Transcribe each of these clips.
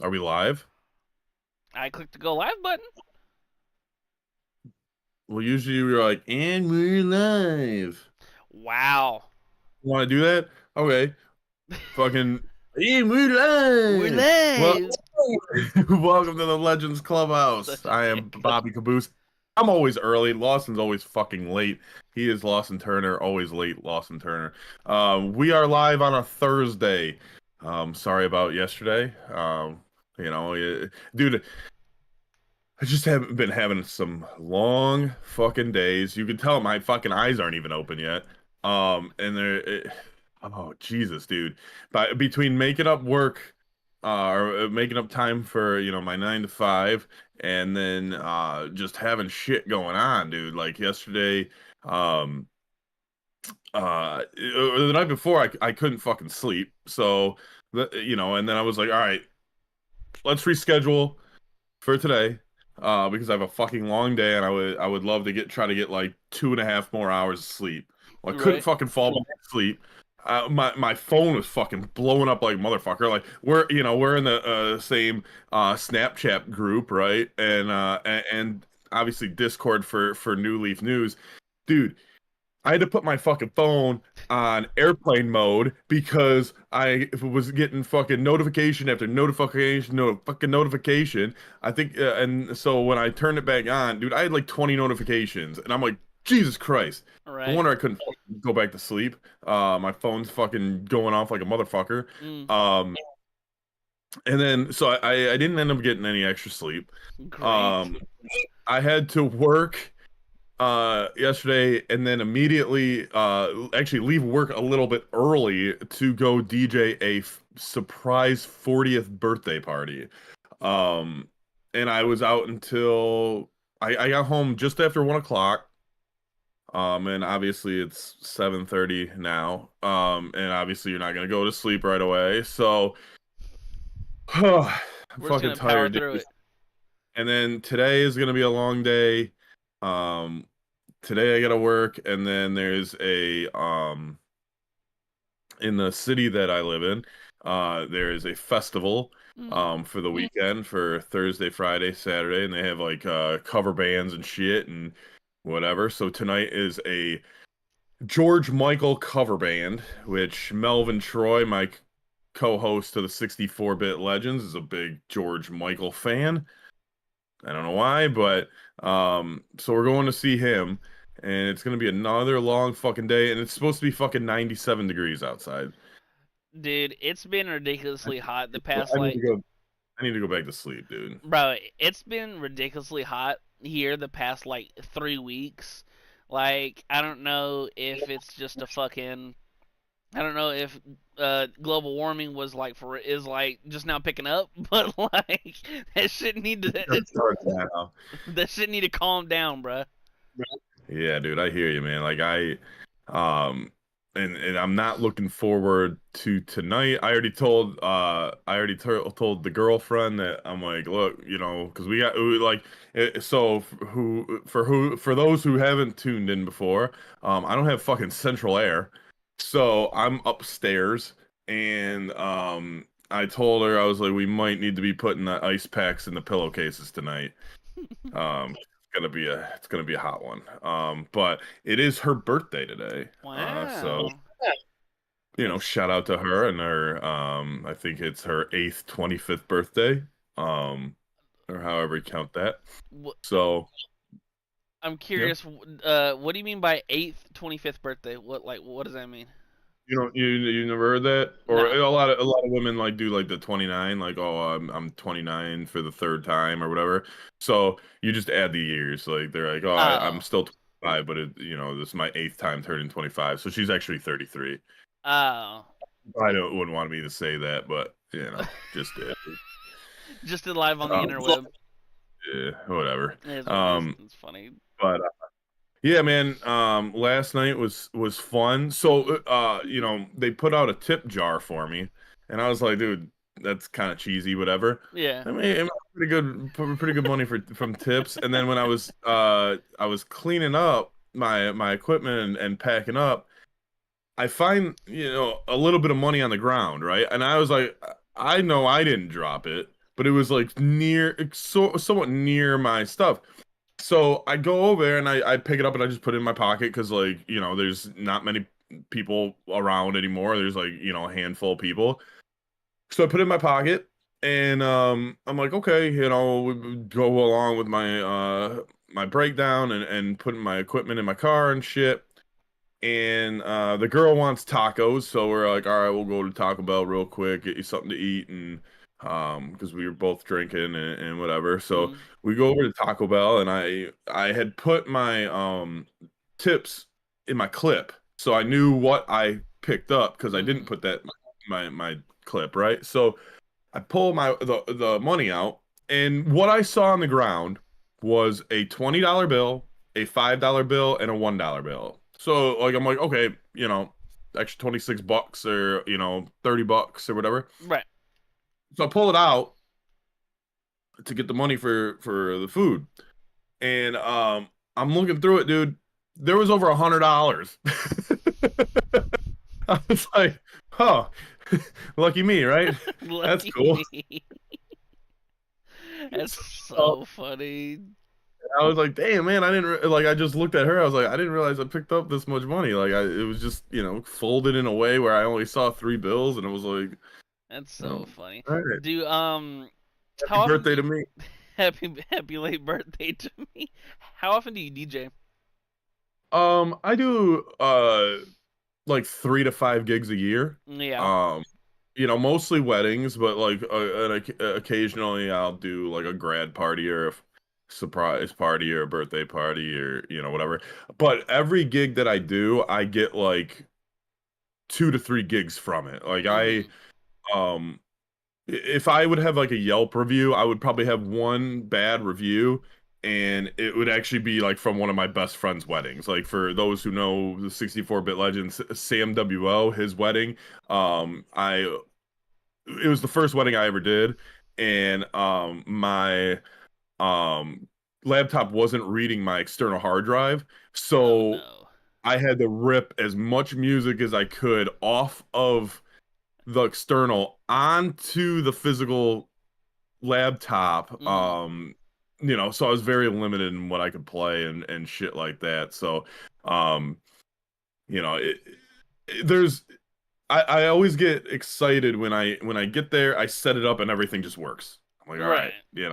Are we live? I clicked the go live button. Well, usually we're like, and we're live. Wow. Want to do that? Okay. Fucking, and we're We're live. Well, live. welcome to the Legends Clubhouse. Such a I am dick. Bobby Caboose. I'm always early. Lawson's always fucking late. He is Lawson Turner, always late. Lawson Turner. We are live on a Thursday. Sorry about yesterday. Dude, I just haven't been having some long fucking days. You can tell my fucking eyes aren't even open yet. And oh Jesus, dude. But between making up work, or making up time for my 9 to 5, and then just having shit going on, dude. Like yesterday, the night before, I couldn't fucking sleep. So, and then I was like, all right, let's reschedule for today, because I have a fucking long day and I would love to try to get like 2.5 more hours of sleep. Well, I couldn't Right. fucking fall back to sleep. My phone was fucking blowing up like a motherfucker. Like we're in the same Snapchat group, right? And obviously Discord for New Leaf News, dude. I had to put my fucking phone on airplane mode because I was getting fucking notification after notification, fucking notification. I think, and so when I turned it back on, dude, I had like 20 notifications, and I'm like, Jesus Christ! No Right. wonder I couldn't fucking go back to sleep. My phone's fucking going off like a motherfucker. Mm, Um, and then so I didn't end up getting any extra sleep. great. Um, I had to work yesterday, and then immediately actually leave work a little bit early to go DJ a surprise 40th birthday party. And I was out until I got home just after 1 o'clock. And obviously it's 7:30 now. And obviously you're not gonna go to sleep right away, so I'm We're just fucking gonna power tired, through dude. it. And then today is gonna be a long day. um Today I gotta work, and then there's a in the city that I live in, there is a festival Mm. for the weekend, for Thursday, Friday, Saturday, and they have like cover bands and shit and whatever. So tonight is a George Michael cover band, which Melvin Troy, my co-host to the 64-bit Legends, is a big George Michael fan. I don't know why, but so we're going to see him, and it's gonna be another long fucking day, and it's supposed to be fucking 97 degrees outside. Dude, it's been I, ridiculously hot the past I need to like go. I need to go back to sleep, dude. bro, it's been ridiculously hot here the past like 3 weeks. Like, I don't know if it's just a fucking I don't know if global warming was like for is like just now picking up, but like that shit need to Let's start that off. that shit need to calm down, bruh. Yeah, dude, I hear you, man. Like um, and I'm not looking forward to tonight. I already told the girlfriend that I'm like, look, because like, so for those who haven't tuned in before, I don't have fucking central air, so I'm upstairs, and I told her, I was like, we might need to be putting the ice packs in the pillowcases tonight. It's gonna be a hot one. But it is her birthday today. So Wow. shout out to her and her. I think it's her eighth 25th birthday. Um, or however you count that. So I'm yeah, curious. What do you mean by 8th 25th birthday? What does that mean? you never heard that, or Nah. a lot of women like do like the 29, like, oh, I'm 29 for the third time or whatever. So you just add the years. Like they're like, oh, I'm Oh. still 25, but this is my eighth time turning 25. So she's actually 33. Oh. I don't wouldn't want me to say that, but just did. Just did live on the Um, interweb. yeah, whatever. It is what it is. Um, It's funny. but yeah, man. Last night was fun. So they put out a tip jar for me, and I was like, dude, that's kind of cheesy, whatever. Yeah. I mean, it was pretty good money from tips. And then when I was cleaning up my equipment and packing up, I find a little bit of money on the ground, right? And I was like, I know I didn't drop it, but it was like somewhat near my stuff. So I go over there and I pick it up and I just put it in my pocket because, like, there's not many people around anymore. There's like, a handful of people. So I put it in my pocket and I'm like, okay, we go along with my breakdown and putting my equipment in my car and shit. And the girl wants tacos, so we're like, all right, we'll go to Taco Bell real quick, get you something to eat, and because we were both drinking and whatever. So Mm, we go over to Taco Bell, and I had put my tips in my clip, so I knew what I picked up because I didn't mm, put that in my clip, right? So I pull the money out, and what I saw on the ground was a $20 bill, a $5 bill, and a $1 bill. So like I'm like, okay, extra 26 bucks or 30 bucks or whatever. right. So I pull it out to get the money for the food. And I'm looking through it, dude. There was over $100. I was like, huh, lucky me, right? That's Lucky cool. me. That's so funny. I was like, damn, man, I didn't like. I just looked at her. I was like, I didn't realize I picked up this much money. Like, it was just, folded in a way where I only saw three bills, and it was like, That's so funny. all right, Do happy how often do birthday you to me. happy late birthday to me? How often do you DJ? I do like 3 to 5 gigs a year. Yeah. Um, mostly weddings, but like occasionally I'll do like a grad party or a surprise party or a birthday party or whatever. But every gig that I do, I get like 2 to 3 gigs from it. Like Mhm. um if I would have like a Yelp review, I would probably have one bad review and it would actually be like from one of my best friend's weddings. Like for those who know the 64-bit legend Sam WO, his wedding, I it was the first wedding I ever did and my um laptop wasn't reading my external hard drive. Oh So no. I had to rip as much music as I could off of the external onto the physical laptop. Mhm. So I was very limited in what I could play and shit like that. So, um, you know, there's I always get excited when I get there, I set it up and everything just works. I'm like, all right, Right.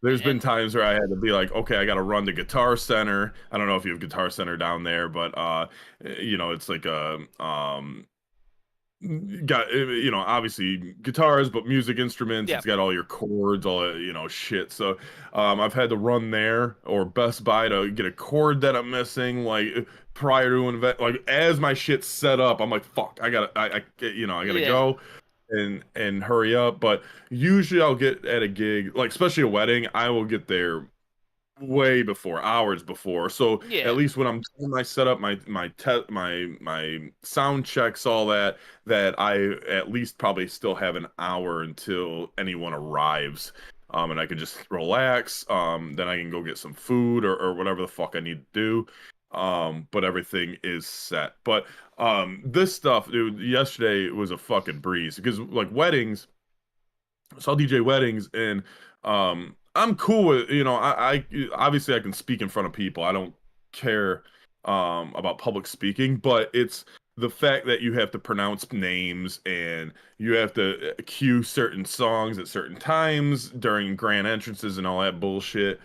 There's been And times where I had to be like, okay, I got to run to Guitar Center. I don't know if you have Guitar Center down there, but it's like a got obviously guitars but music instruments, yeah. it's got all your chords, all that, shit. So I've had to run there or Best Buy to get a chord that I'm missing, like prior to an event. Like as my shit's set up, I'm like, fuck, I gotta Yeah. go and hurry up. But usually I'll get at a gig, like especially a wedding, I will get there way before, hours before. So at Yeah. least when I'm doing my setup, my sound checks, all that I at least probably still have an hour until anyone arrives. And I can just relax. Then I can go get some food or whatever the fuck I need to do. But everything is set. But this stuff, dude, yesterday was a fucking breeze because like weddings, so I'll DJ weddings and I'm cool with I obviously I can speak in front of people. I don't care about public speaking, but it's the fact that you have to pronounce names and you have to cue certain songs at certain times during grand entrances and all that bullshit.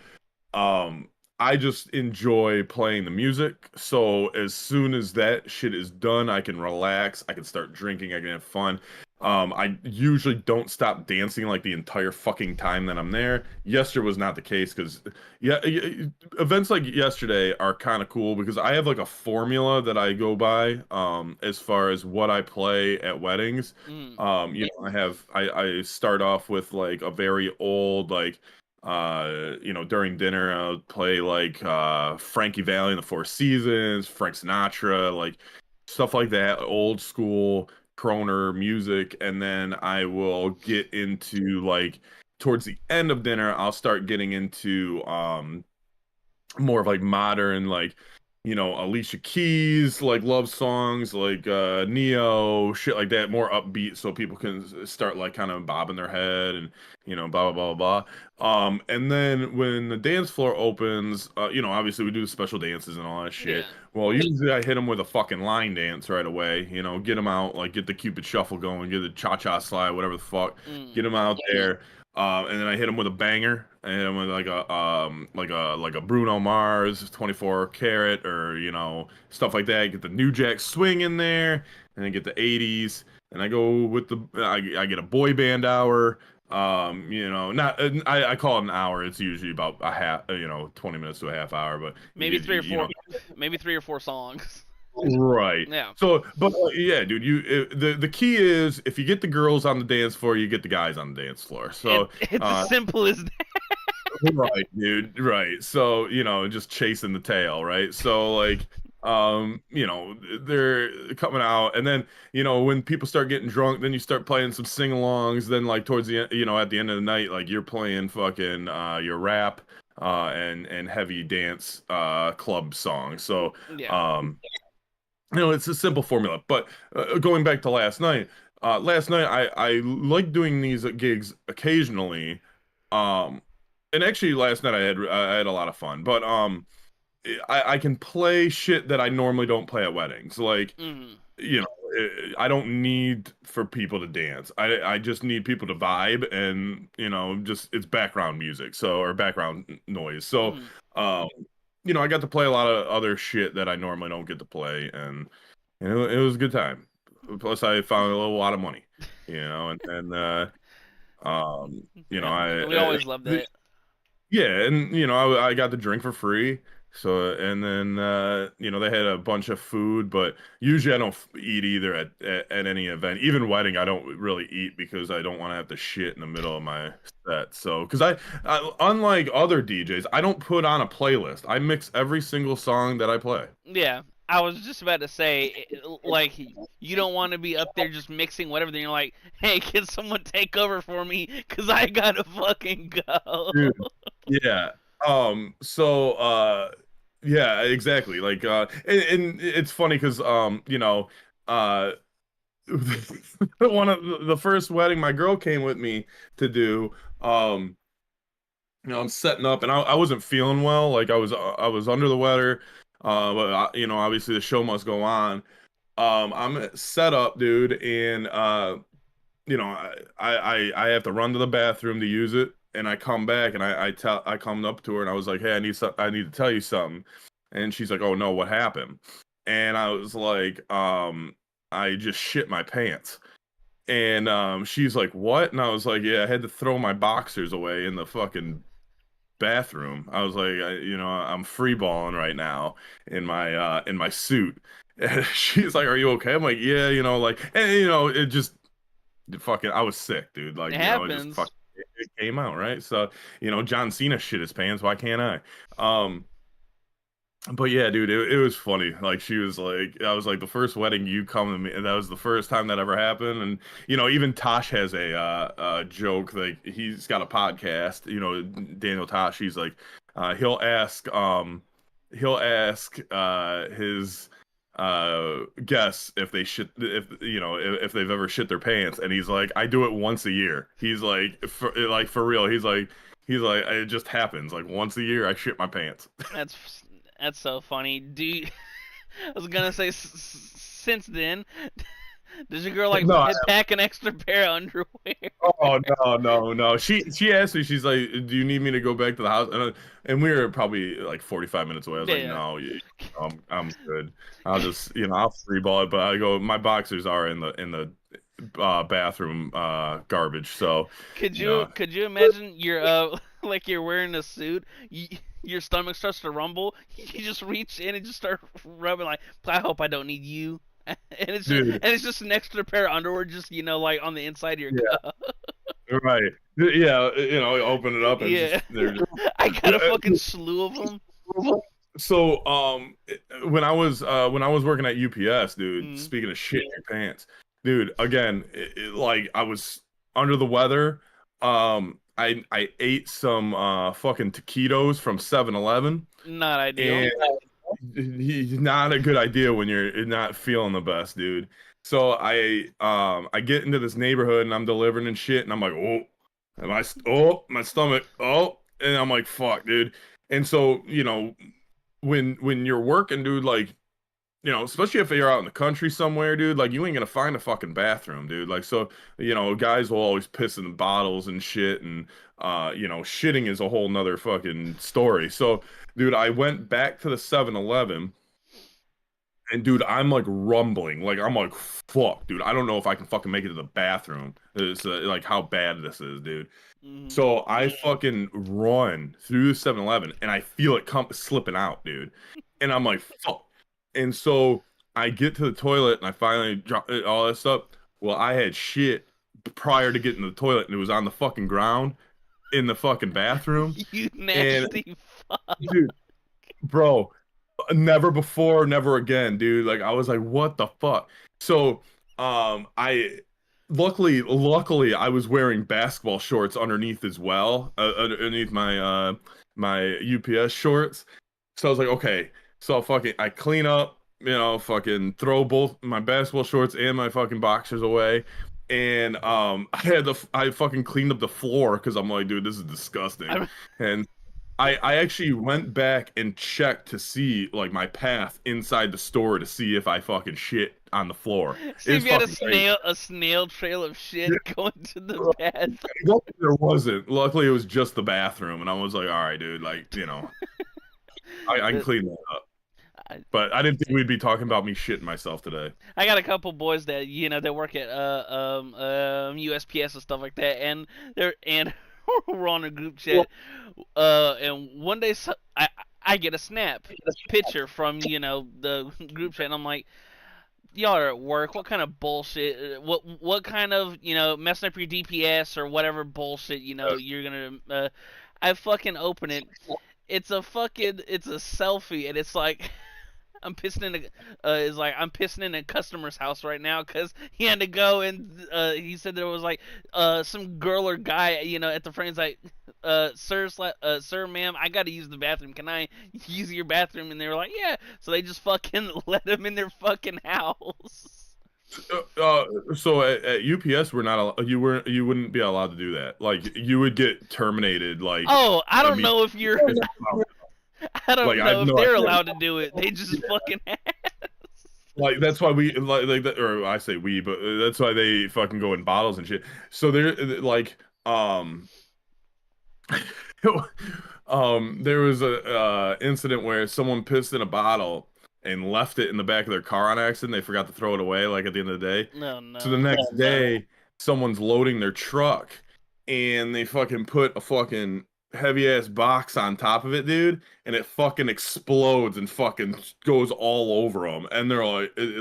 um I just enjoy playing the music. So as soon as that shit is done, I can relax, I can start drinking, I can have fun. I usually don't stop dancing like the entire fucking time that I'm there. Yesterday was not the case because yeah, events like yesterday are kind of cool because I have like a formula that I go by as far as what I play at weddings. Mhm. I start off with like a very old like during dinner I'll play like Frankie Valli and the Four Seasons, Frank Sinatra, like stuff like that, old school Croner music, and then I will get into like towards the end of dinner I'll start getting into more of like modern like Alicia Keys, like love songs, like Neo, shit like that, more upbeat, so people can start like kind of bobbing their head and blah blah blah blah. And then when the dance floor opens, obviously we do special dances and all that shit. Yeah. Well, usually I hit them with a fucking line dance right away. Get them out, like get the Cupid shuffle going, get the cha cha slide, whatever the fuck, get Mm. them out there. And then I hit him with a banger. I hit him with like a Bruno Mars 24 karat, or stuff like that. Get the New Jack Swing in there, and then get the 80s. And I go with I get a boy band hour. Not I call it an hour. It's usually about a half, 20 minutes to a half hour. But you Maybe get three or you know four, maybe 3 or 4 songs. Right. Yeah. So, but yeah, dude, the key is if you get the girls on the dance floor, you get the guys on the dance floor. So, It's as simple as that. right, dude, right. So, just chasing the tail, right? So, like, they're coming out, and then, when people start getting drunk, then you start playing some sing-alongs. Then, like, towards the end, at the end of the night, like, you're playing fucking your rap, and heavy dance, club songs. So, Yeah. it's a simple formula. But going back to last night I like doing these gigs occasionally. Um, and actually last night I had a lot of fun. But I can play shit that I normally don't play at weddings. Like, Mm. I don't need for people to dance. I just need people to vibe, and just it's background music, or background noise. So, Mm. um, I got to play a lot of other shit that I normally don't get to play, and it was a good time. Plus, I found a lot of money, and Yeah. We I always love that. yeah, and I got the drink for free. So, and then they had a bunch of food, but usually I don't eat either at any event. Even wedding, I don't really eat because I don't want to have to shit in the middle of my set. So, because unlike other DJs, I don't put on a playlist. I mix every single song that I play. Yeah. I was just about to say, like, you don't want to be up there just mixing whatever. Then you're like, hey, can someone take over for me? Because I gotta fucking go. Dude, yeah. So, yeah, exactly. Like, and it's funny because, uh, one of the first wedding my girl came with me to do, I'm setting up, and I wasn't feeling well. Like, I was under the weather. But obviously the show must go on. I'm set up, dude, and I have to run to the bathroom to use it, and I come back, and I come up to her, and I was like, hey, I need to tell you something. And she's like, oh no, what happened? And I was like, I just shit my pants. And she's like, what? And I was like, yeah, I had to throw my boxers away in the fucking bathroom. I was like, I'm free balling right now in my suit. And she's like, are you okay? I'm like, yeah, like, and it just fucking, I was sick, dude. Like, It it just happens. fucking it came out, right? So, John Cena shit his pants. Why can't I? But yeah, dude, it was funny. Like, she was like, I was like, the first wedding you come to me, and that was the first time that ever happened. And even Tosh has a joke. Like, he's got a podcast. Daniel Tosh. He's like, he'll ask his guests if they shit, if they've ever shit their pants, and he's like, I do it once a year. He's like, for real. He's like, it just happens. Like, once a year, I shit my pants. That's that's so funny. I was gonna say, since then, does your girl like No, pack an extra pair of underwear? oh no, no, no. She asked me. She's like, "Do you need me to go back to the house?" And we were probably like 45 minutes away. I was like, Yeah. "No, I'm good. I'll just I'll free ball it." But I go, my boxers are in the bathroom garbage. So Could you you know, could you imagine you're like you're wearing a suit, your stomach starts to rumble, you just reach in and just start rubbing like, I hope I don't need you, and dude. it's just an extra pair of underwear, just like on the inside of your Yeah, cup. right. Yeah, open it up and Yeah, just they're just. I got a fucking slew of them. So, when I was working at UPS, dude, Mm. speaking of shit in your pants, dude, again, like I was under the weather. I ate some fucking taquitos from 7-Eleven, Not and ideal. he's not a good idea when you're not feeling the best, dude. So I get into this neighborhood and I'm delivering and shit, and I'm like, oh, my stomach, oh, and I'm like, fuck, dude. And so, when you're working, dude, like, especially if you're out in the country somewhere, dude, like you ain't gonna find a fucking bathroom, dude. Like, so, guys will always piss in the bottles and shit, and shitting is a whole nother fucking story. So, dude, I went back to the 7-Eleven, and dude, I'm like rumbling. Like, I'm like, fuck, dude, I don't know if I can fucking make it to the bathroom. It's like how bad this is, dude. Mm-hmm. So I fucking run through the 7-Eleven and I feel it come slipping out, dude. And I'm like, fuck. And so I get to the toilet and I finally drop all that stuff. Well, I had shit prior to getting to the toilet and it was on the fucking ground in the fucking bathroom. You And nasty fuck. dude, bro, never before, never again, dude. Like I was like, what the fuck? So, I luckily I was wearing basketball shorts underneath as well, underneath my UPS shorts. So I was like, okay, so I clean up, fucking throw both my basketball shorts and my fucking boxers away. And I fucking cleaned up the floor because I'm like, dude, this is disgusting. I'm, And I actually went back and checked to see like my path inside the store to see if I fucking shit on the floor. see It if was you had fucking crazy. a snail trail of shit going to the bathroom. Luckily there wasn't. Luckily it was just the bathroom, and I was like, all right, dude, like I can clean that up. I, But I didn't think we'd be talking about me shitting myself today. I got a couple boys that that work at USPS and stuff like that, and we're on a group chat, and one day I get a snap picture from the group chat, and I'm like, y'all are at work. What kind of bullshit? What kind of messing up your DPS or whatever bullshit you're gonna? I fucking open it. It's a selfie, and it's like. I'm pissing in a customer's house right now because he had to go and he said there was like some girl or guy at the frame's like sir ma'am, I gotta use the bathroom, can I use your bathroom? And they were like, yeah, so they just fucking let him in their fucking house. So at UPS we're not you wouldn't be allowed to do that. Like you would get terminated. Like Oh, I I don't mean, know if you're I don't like I have know if no they're idea. allowed to do it. They just fucking Like that's why we like that, or I say we, but that's why they fucking go in bottles and shit. So they're like, there was a incident where someone pissed in a bottle and left it in the back of their car on accident. They forgot to throw it away, like at the end of the day. no So the no. next day, someone's loading their truck, and they fucking put a fucking heavy ass box on top of it, dude, and it fucking explodes and fucking goes all over them. And they're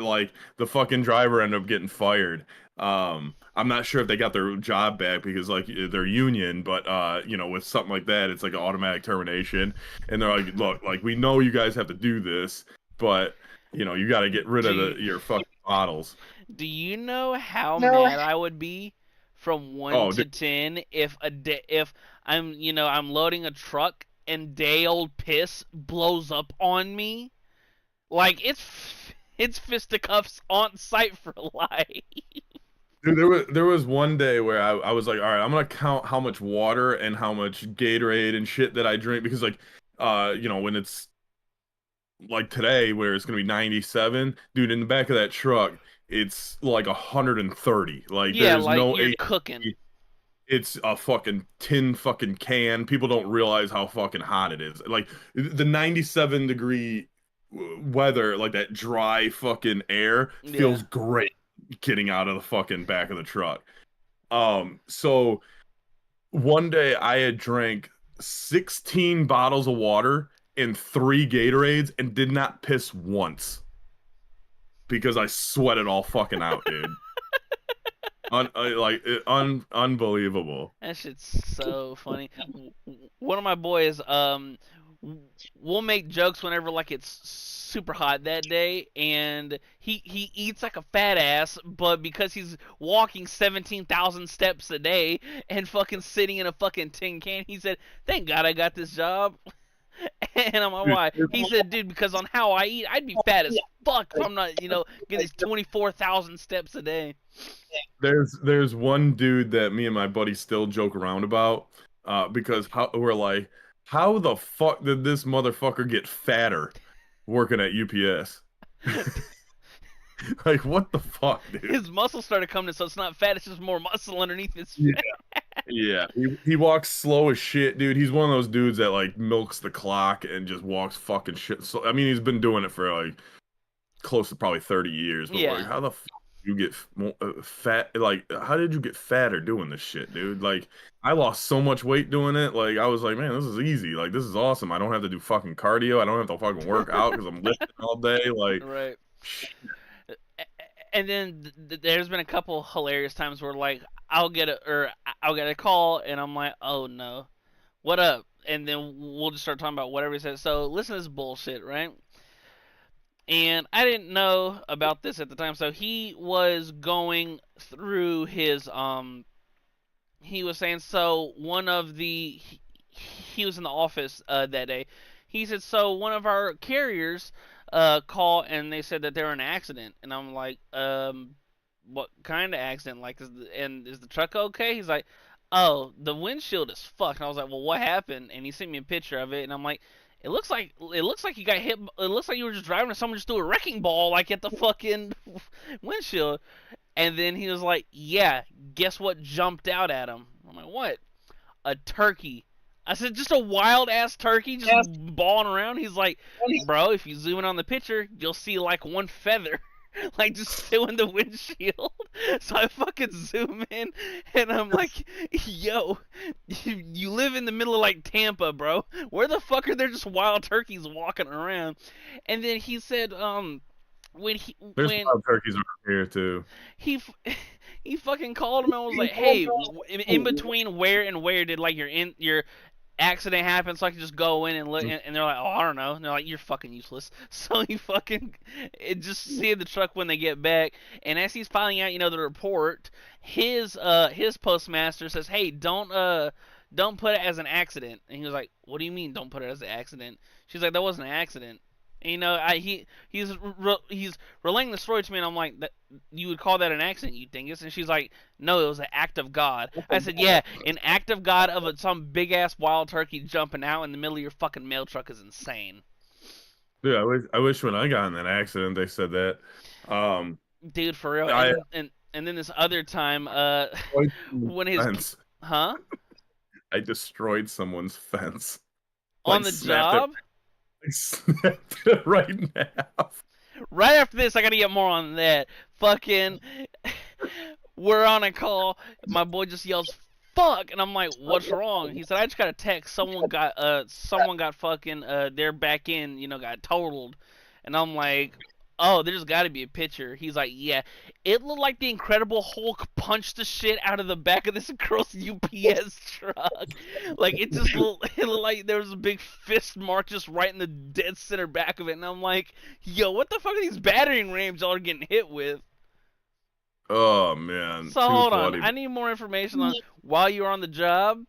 like the fucking driver ended up getting fired. I'm not sure if they got their job back because like they're union, but with something like that, it's like an automatic termination. And they're like, look, like we know you guys have to do this, but you got to get rid of Do your fucking bottles. Do you know how mad I would be from one Oh, to dude, 10 if I'm loading a truck and day old piss blows up on me? Like it's fisticuffs on site for life. dude, there was one day where I was like, all right, I'm gonna count how much water and how much Gatorade and shit that I drink because like, when it's like today where it's gonna be 97, dude, in the back of that truck, it's like 130. Like Yeah, there's like no you're AC. cooking. It's a fucking tin fucking can. People don't realize how fucking hot it is. Like the 97-degree weather, like that dry fucking air Yeah. feels great getting out of the fucking back of the truck. So one day I had drank 16 bottles of water and 3 Gatorades and did not piss once because I sweated all fucking out, dude. Unbelievable. That shit's so funny. One of my boys, we'll make jokes whenever like it's super hot that day, and he eats like a fat ass, but because he's walking 17,000 steps a day and fucking sitting in a fucking tin can, he said, "Thank God I got this job." And I'm like, Dude, why? He said, dude, because on how I eat, I'd be fat as fuck if I'm not, getting these 24,000 steps a day. there's one dude that me and my buddy still joke around about, because we're like, how the fuck did this motherfucker get fatter working at UPS? Like, what the fuck, dude? His muscles started coming, so it's not fat; it's just more muscle underneath his Yeah, fat. yeah. He walks slow as shit, dude. He's one of those dudes that like milks the clock and just walks fucking shit. So I mean, he's been doing it for like close to probably 30 years. But like, Yeah, how the fuck you get fat? Like, how did you get fatter doing this shit, dude? Like, I lost so much weight doing it. Like, I was like, man, this is easy. Like, this is awesome. I don't have to do fucking cardio. I don't have to fucking work out because I'm lifting all day. Like, right. And then there's been a couple hilarious times where like I'll get a call and I'm like, oh no, what up? And then we'll just start talking about whatever he says. So listen to this bullshit, right? And I didn't know about this at the time. So he was going through his he was saying, so one of the he was in the office that day. He said, so one of our carriers called and they said that they were in an accident. And I'm like, what kind of accident? Like, is the truck okay? He's like, oh, the windshield is fucked. And I was like, well, what happened? And he sent me a picture of it, and I'm like, it looks like you got hit. It looks like you were just driving and someone just threw a wrecking ball like at the fucking windshield. And then he was like, yeah, guess what jumped out at him? I'm like, what? A turkey. I said, just a wild ass turkey just balling around. He's like, bro, if you zoom in on the picture, you'll see like one feather. Like just still in the windshield. So I fucking zoom in and I'm like, yo, you live in the middle of like Tampa, bro. Where the fuck are there just wild turkeys walking around? And then he said, when he there's when wild turkeys over here too. he he fucking called him and was like, "Hey, in between where and where did like your accident happen so I could just go in and look?" And they're like, "Oh, I don't know." And they're like, "You're fucking useless." So he fucking just see the truck when they get back, and as he's filing out, the report, his postmaster says, "Hey, don't put it as an accident." And he was like, "What do you mean don't put it as an accident?" She's like, "That wasn't an accident." And, he's relaying the story to me, and I'm like, you would call that an accident, you dingus? And she's like, no, it was an act of God. I said, yeah, an act of God of some big ass wild turkey jumping out in the middle of your fucking mail truck is insane. Dude, I wish when I got in that accident they said that. Um, Dude, for real. I And then this other time, when his fence. huh I destroyed someone's fence. on Like the snapped it, job. like, snapped it right in half. Right after this, I gotta get more on that. Fucking, we're on a call. My boy just yells "fuck," and I'm like, "What's wrong?" He said, "I just got a text. Someone got fucking their back end, got totaled." And I'm like, "Oh, there's got to be a picture." He's like, "Yeah, it looked like the Incredible Hulk punched the shit out of the back of this girl's UPS truck. Like it looked like there was a big fist mark just right in the dead center back of it." And I'm like, "Yo, what the fuck are these battering rams y'all are getting hit with?" Oh man, So too hold on, funny. I need more information on while you were on the job.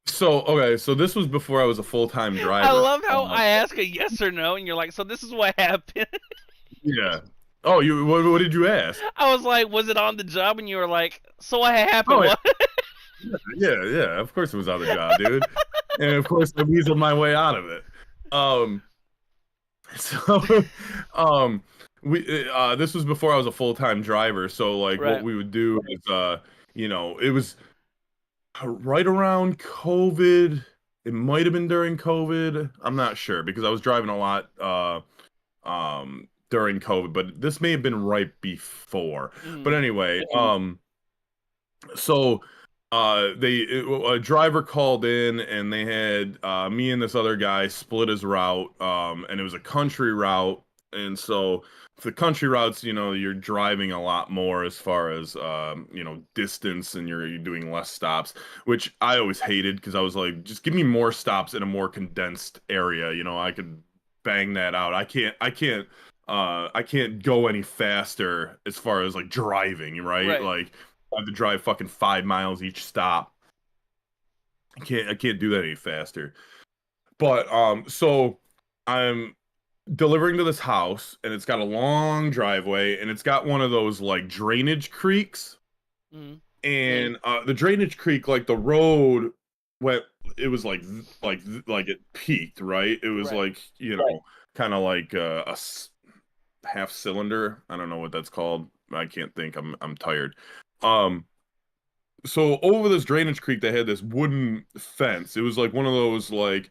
So okay, so this was before I was a full-time I driver. love how I ask a yes or no, and you're like, "So this is what happened." Yeah. Oh, what did you ask? I was like, "Was it on the job?" And you were like, "So what happened?" Oh yeah, What? yeah, yeah. Of course it was on the job, dude. And of course I weaseled my way out of it. Um, so, um, this was before I was a full-time driver. So like, what Right. we would do is, it was right around COVID. It might have been during COVID. I'm not sure because I was driving a lot during COVID, but this may have been right before. But Mm. anyway, so a driver called in and they had me and this other guy split his route, and it was a country route. And so for the country routes, you're driving a lot more as far as distance, and you're doing less stops, which I always hated because I was like, just give me more stops in a more condensed area. I could bang that out. I can't go any faster as far as like driving, right? Right. Like I have to drive fucking 5 miles each stop. I can't do that any faster. But so I'm delivering to this house, and it's got a long driveway, and it's got one of those like drainage creeks. Mm. And the drainage creek, like the road went, it was like it peaked, right? It was Right. like, you know, kind of like half cylinder. I don't know what that's called. I can't think. I'm tired. Um, so over this drainage creek, they had this wooden fence. It was like one of those like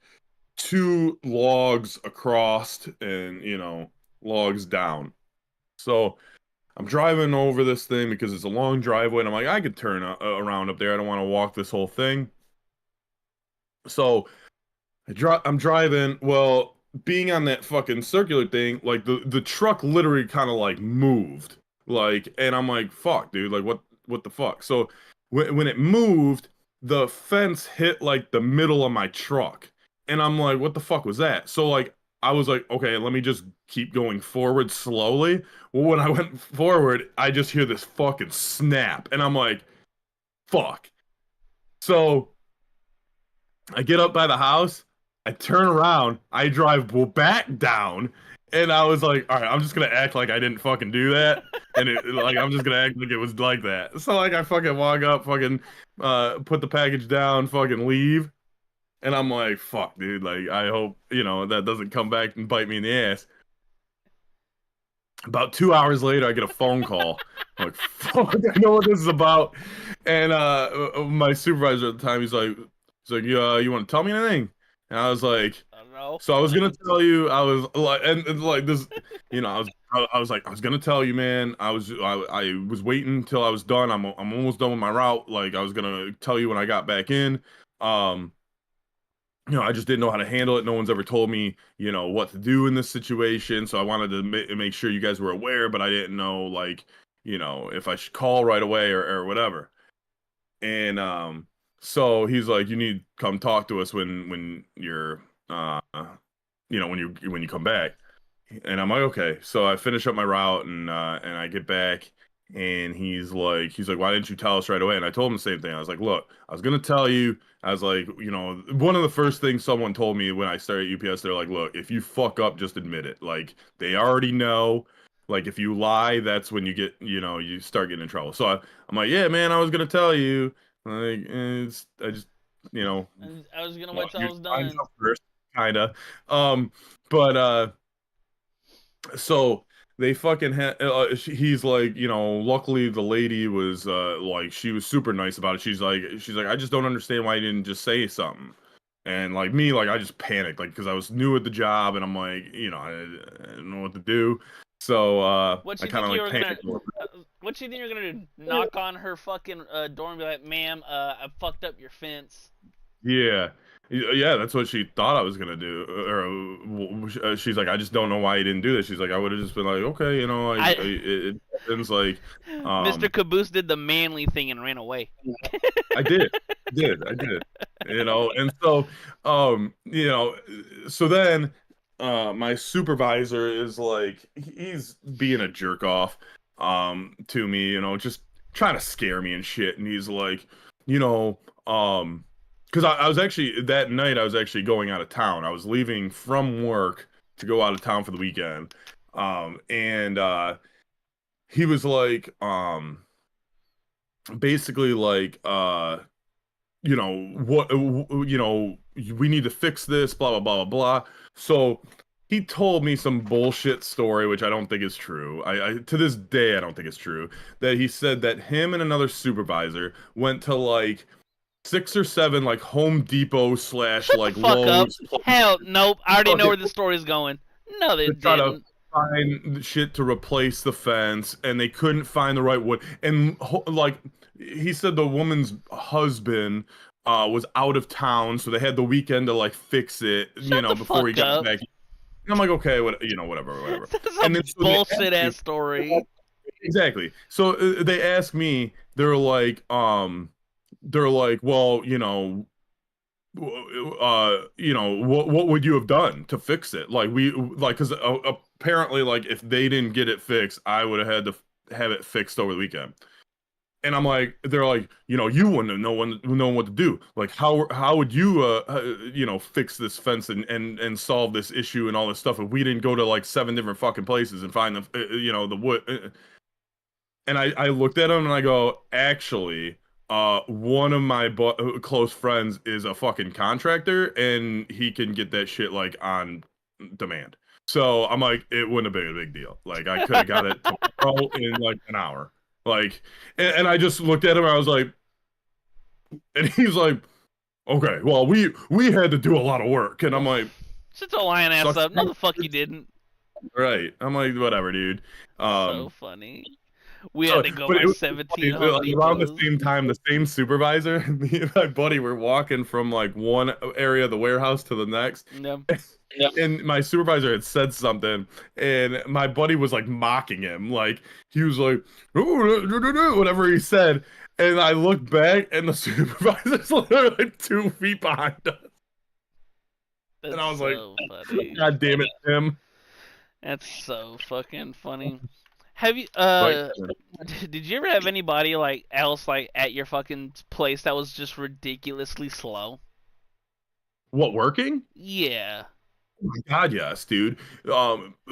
two logs across and, you know, logs down. So I'm driving over this thing because it's a long driveway, and I'm like, I could turn around up there. I don't want to walk this whole thing. So I'm driving. Well, being on that fucking circular thing, like the truck literally kind of like moved, like, and I'm like, fuck, dude, like what the fuck? So when it moved, the fence hit like the middle of my truck, and I'm like, what the fuck was that? So like I was like, okay, let me just keep going forward slowly. Well, when I went forward, I just hear this fucking snap, and I'm like, fuck. So I get up by the house, I turn around, I drive back down, and I was like, all right, I'm just gonna act like I didn't fucking do that, and like I'm just gonna act like it was like that. So like I fucking walk up, fucking put the package down, fucking leave, and I'm like, fuck, dude, like I hope that doesn't come back and bite me in the ass. About 2 hours later, I get a phone call. I'm like, fuck, I know what this is about. And my supervisor at the time, he's like, you want to tell me anything? And I was like, I don't know. so I was gonna tell you, I was like, and like this, I was like, I was gonna tell you, man. I was waiting till I was done. I'm almost done with my route. Like I was gonna tell you when I got back in. Um, I just didn't know how to handle it. No one's ever told me, what to do in this situation. So I wanted to make sure you guys were aware, but I didn't know, like, if I should call right away or whatever. And so he's like, you need to come talk to us when you're, when you come back. And I'm like, okay. So I finish up my route and I get back and he's like, why didn't you tell us right away? And I told him the same thing. I was like, look, I was gonna tell you. I was like, one of the first things someone told me when I started at UPS, they're like, look, if you fuck up, just admit it. Like they already know. Like if you lie, that's when you start getting in trouble. So I'm like, yeah, man, I was gonna tell you. Like I just you know And I was gonna wait want till I you to was find done. out first, kinda. But so they fucking had. He's like, luckily the lady was like, she was super nice about it. She's like, I just don't understand why you didn't just say something. And like me, like I just panicked, like because I was new at the job, and I'm like, I didn't know what to do. So What I you kind think of you like were gonna? panicked a little What you think you're gonna do? Knock on her fucking door and be like, "Ma'am, I fucked up your fence." Yeah. Yeah, that's what she thought I was gonna do. She's like, I just don't know why you didn't do this. She's like, I would have just been like, okay, I it happens. Like, Mr. um, Caboose did the manly thing and ran away. I did, I did. And so, so then, my supervisor is like, he's being a jerk off, to me, just trying to scare me and shit. And he's like, you know, um, because I was actually that night I was actually going out of town. I was leaving from work to go out of town for the weekend. And he was like, basically like, what, we need to fix this, blah blah blah blah blah. So he told me some bullshit story, which I don't think is true. I to this day I don't think it's true. That he said that him and another supervisor went to like 6 or 7 like Home Depot slash Shut the like fuck up. Lowe's Hell, nope. I already know fucking where the story's going. No, they to try to didn't. find shit to replace the fence, and they couldn't find the right wood. And like he said, the woman's husband was out of town, so they had the weekend to like fix it, Shut the before he fuck got up. back. And I'm like, okay, whatever, whatever. That's a And then so they bullshit asked me ass story. exactly. So they asked me, they're like, well, what would you have done to fix it? Like because apparently, like if they didn't get it fixed, I would have had to have it fixed over the weekend. And I'm like, they're like, you wouldn't know what to do. Like, how would you, fix this fence and solve this issue and all this stuff if we didn't go to like 7 different fucking places and find the wood? And I looked at him and I go, actually, one of my close friends is a fucking contractor and he can get that shit like on demand. So I'm like, it wouldn't have been a big deal. Like I could have got it tomorrow in like an hour. Like, and I just looked at him. I was like, and he's like, okay, well, we had to do a lot of work, and I'm like, shut your lying ass sucks. up. No, the fuck you didn't. Right. I'm like, whatever, dude. So funny. We had So, to go but by it was 17 funny, Home around the Depots. same time, the same supervisor, me and my buddy were walking from like one area of the warehouse to the next. Yeah. And my supervisor had said something, and my buddy was like mocking him. Like he was like, whatever he said. And I looked back, and the supervisor's literally like 2 feet behind us. That's And I was like, so funny. God damn it, Tim. That's so fucking funny. Have you Like, did you ever have anybody like else like at your fucking place that was just ridiculously slow? what, working? Yeah. Oh my God, yes, dude.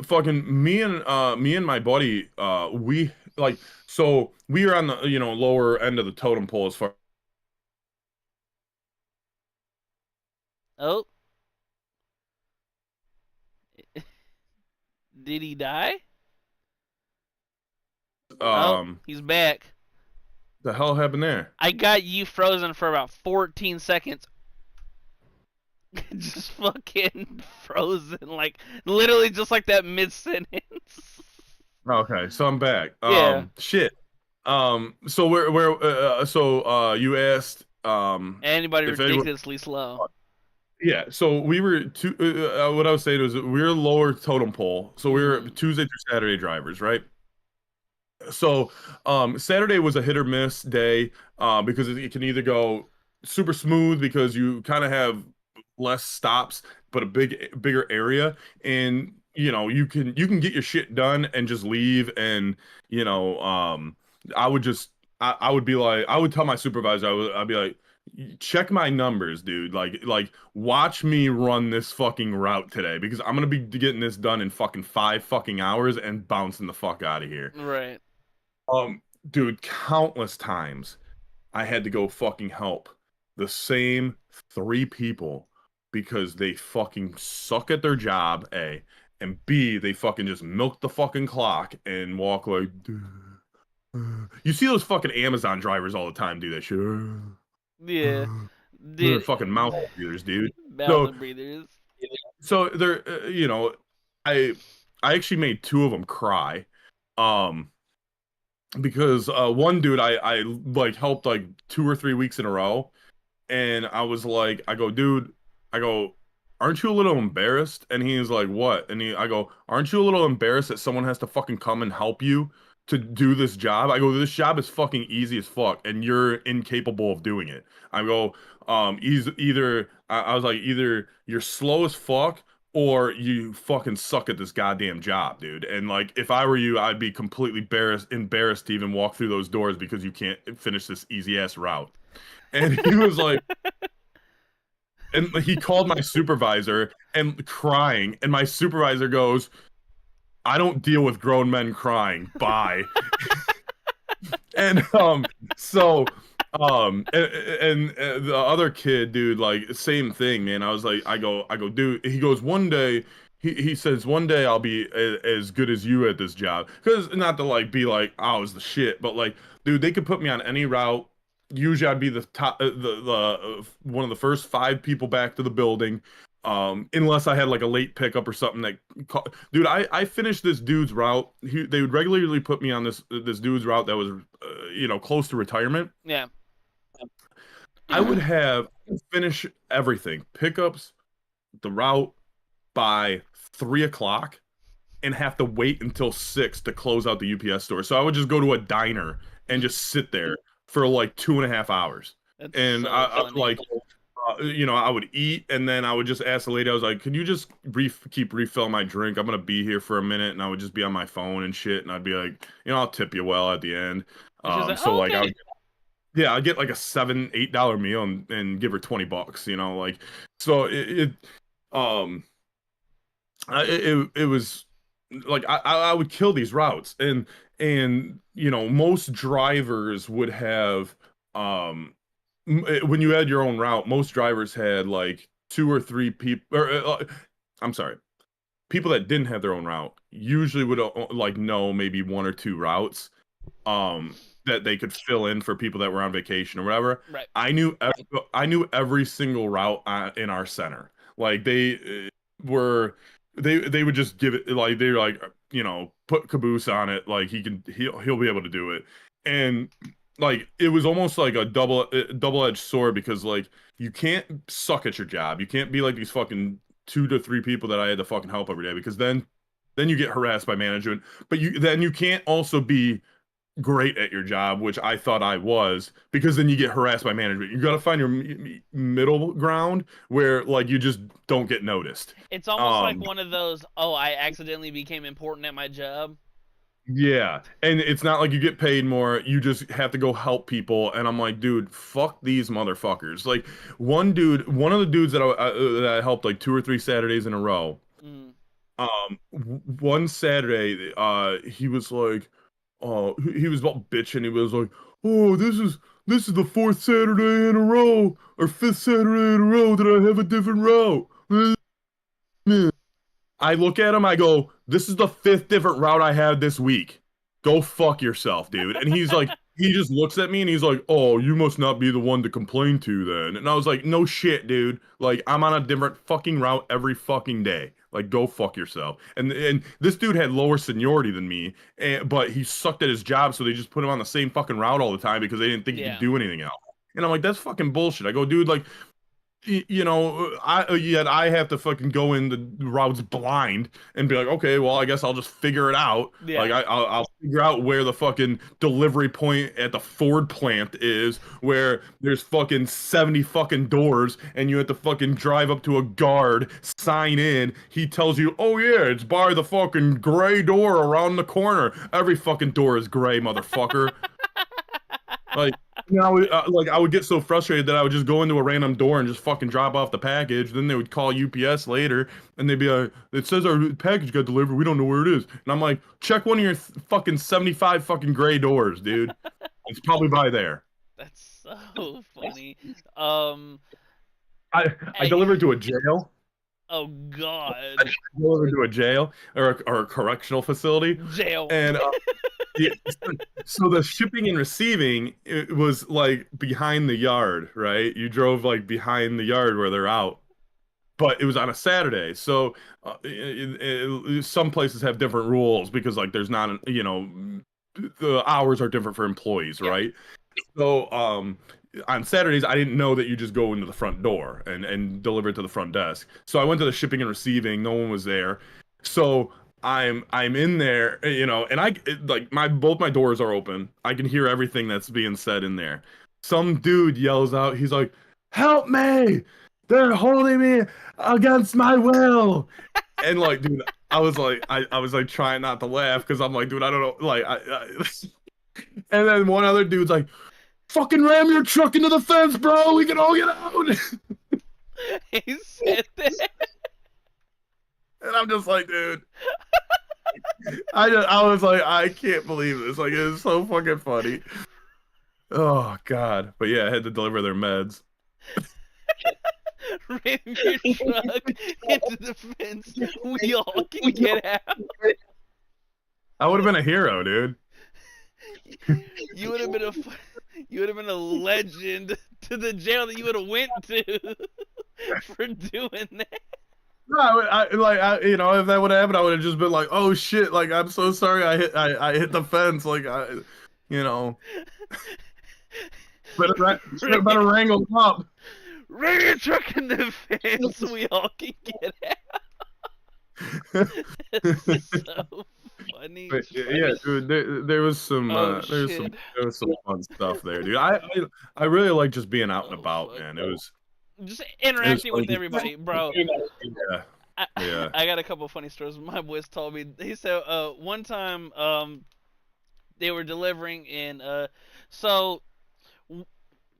Fucking me and my buddy, we like so we are on the lower end of the totem pole as far. Oh, did he die? Oh, Um, he's back. the hell happened there? I got you frozen for about 14 seconds. Just fucking frozen, like literally just like that mid sentence. Okay, so I'm back. Yeah. Shit. So you asked Anybody if anyone. ridiculously slow. Yeah, so we were what I was saying was that we're lower totem pole, so we were Mhm. Tuesday through Saturday drivers, right? So Saturday was a hit or miss day because it can either go super smooth because you kind of have less stops but a bigger area, and you can get your shit done and just leave. And you know I would just I would be like, I would tell my supervisor, I'd be like, check my numbers, dude. Like watch me run this fucking route today because I'm gonna be getting this done in fucking 5 fucking hours and bouncing the fuck out of here. Right. Dude, countless times I had to go fucking help the same 3 people because they fucking suck at their job, A, and B, they fucking just milk the fucking clock and walk like, you see those fucking Amazon drivers all the time do that shit. Yeah. They're Did fucking mouth breathers, dude. mouth So, and breathers. they're, I I actually made 2 of them cry. Um, because one dude I like helped like 2 or 3 weeks in a row, and I was like, I go, dude, I go, aren't you a little embarrassed? And he was like, what? And I go, aren't you a little embarrassed that someone has to fucking come and help you to do this job? I go, this job is fucking easy as fuck, and you're incapable of doing it. I go, I was like, either you're slow as fuck or you fucking suck at this goddamn job, dude. And like, if I were you, I'd be completely embarrassed to even walk through those doors because you can't finish this easy ass route. And he was like, and he called my supervisor and crying, and my supervisor goes, I don't deal with grown men crying. Bye. And so and the other kid, dude, like same thing, man. I was like, I go, dude. He goes, one day. He says, one day I'll be as good as you at this job. Because not to like be like, I was the shit, but like, dude, they could put me on any route. Usually I'd be the top, one of the first 5 people back to the building. Unless I had like a late pickup or something dude, I finished this dude's route. They would regularly put me on this dude's route that was, close to retirement. Yeah. I would have finish everything, pickups, the route by 3 o'clock, and have to wait until 6 to close out the UPS store. So I would just go to a diner and just sit there for like 2.5 hours. That's And so I funny. like, I would eat, and then I would just ask the lady. I was like, "Can you just keep refilling my drink? I'm gonna be here for a minute," and I would just be on my phone and shit, and I'd be like, I'll tip you well at the end. And she's like, So oh, like okay. yeah, I'd get like a $7, $8 meal and give her $20, like so um it was like I would kill these routes, and most drivers would have um when you had your own route, most drivers had like two or three people, or I'm sorry, people that didn't have their own route usually would like know maybe one or two routes that they could fill in for people that were on vacation or whatever. Right. I knew every single route in our center. Like were they would just give it, like they're like, put Caboose on it, like he'll be able to do it. And like it was almost like a double-edged sword, because like you can't suck at your job. You can't be like these fucking two to three people that I had to fucking help every day, because then you get harassed by management. But you can't also be great at your job, which I thought I was, because then you get harassed by management. You got to find your middle ground where like you just don't get noticed. It's almost like one of those, oh, I accidentally became important at my job. Yeah, and it's not like you get paid more. You just have to go help people, and I'm like, dude, fuck these motherfuckers. Like one of the dudes that I helped like 2 or 3 Saturdays in a row. Mm. One Saturday, he was like, he was about bitching. He was like, "Oh, this is the fourth Saturday in a row, or fifth Saturday in a row that I have a different route." I look at him, I go, "This is the fifth different route I had this week. Go fuck yourself, dude." And he's like, he just looks at me and he's like, "Oh, you must not be the one to complain to then." And I was like, "No shit, dude. Like, I'm on a different fucking route every fucking day. Like, go fuck yourself." And this dude had lower seniority than me, but he sucked at his job, so they just put him on the same fucking route all the time because they didn't think he could do anything else. And I'm like, that's fucking bullshit. I go, dude, like, I have to fucking go in the routes blind and be like, okay, well, I guess I'll just figure it out. Yeah. Like I'll figure out where the fucking delivery point at the Ford plant is, where there's fucking 70 fucking doors, and you have to fucking drive up to a guard, sign in. He tells you, oh yeah, it's by the fucking gray door around the corner. Every fucking door is gray, motherfucker. Like, I would get so frustrated that I would just go into a random door and just fucking drop off the package. Then they would call UPS later, and they'd be like, "It says our package got delivered. We don't know where it is." And I'm like, "Check one of your fucking 75 fucking gray doors, dude. It's probably by there." That's so funny. I delivered to a jail. Oh God. I delivered to a jail, or a correctional facility. Jail. And yeah, so the shipping and receiving, it was like behind the yard, right? You drove like behind the yard where they're out, but it was on a Saturday. So some places have different rules, because like there's not, the hours are different for employees, right? So on Saturdays, I didn't know that you just go into the front door and deliver it to the front desk. So I went to the shipping and receiving. No one was there. So I'm in there, and like both my doors are open. I can hear everything that's being said in there. Some dude yells out, he's like, "Help me! They're holding me against my will." And like, dude, I was like trying not to laugh, because I'm like, dude, I don't know, like and then one other dude's like, "Fucking ram your truck into the fence, bro. We can all get out." He said that. And I'm just like, dude. I was like, I can't believe this. Like, it's so fucking funny. Oh God. But yeah, I had to deliver their meds. Ram your truck into the fence. We all can get out. I would have been a hero, dude. You would have been a legend to the jail that you would have went to for doing that. No, if that would have happened, I would have just been like, "Oh shit! Like, I'm so sorry. I hit the fence. Like, better wrangle them up." Ram your truck in the fence. We all can get out. It's so funny. But, yeah, dude, there was some fun stuff there, dude. I really like just being out and about, man. It was just It's interacting with funny. everybody, bro. Yeah, I, yeah. I got a couple of funny stories. My boys told me. He said one time they were delivering and so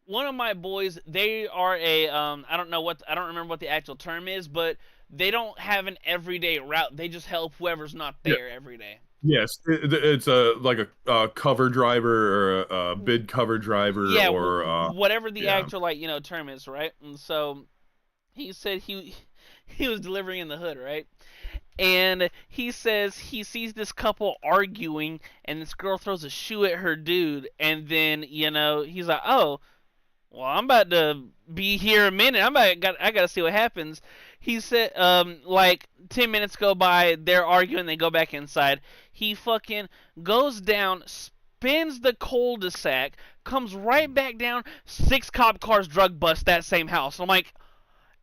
one of my boys, they are a I don't know what, I don't remember what the actual term is, but they don't have an everyday route. They just help whoever's not Yeah. there every day. Yes, it's a like a cover driver or a bid cover driver Yeah, or whatever the yeah. actual like term is, right? And so he said he was delivering in the hood, right? And he says he sees this couple arguing, and this girl throws a shoe at her dude, and then he's like, "Oh, well, I'm about to be here a minute. I gotta see what happens." He said, like 10 minutes go by, they're arguing, they go back inside. He fucking goes down, spins the cul-de-sac, comes right back down. 6 cop cars drug bust that same house. I'm like,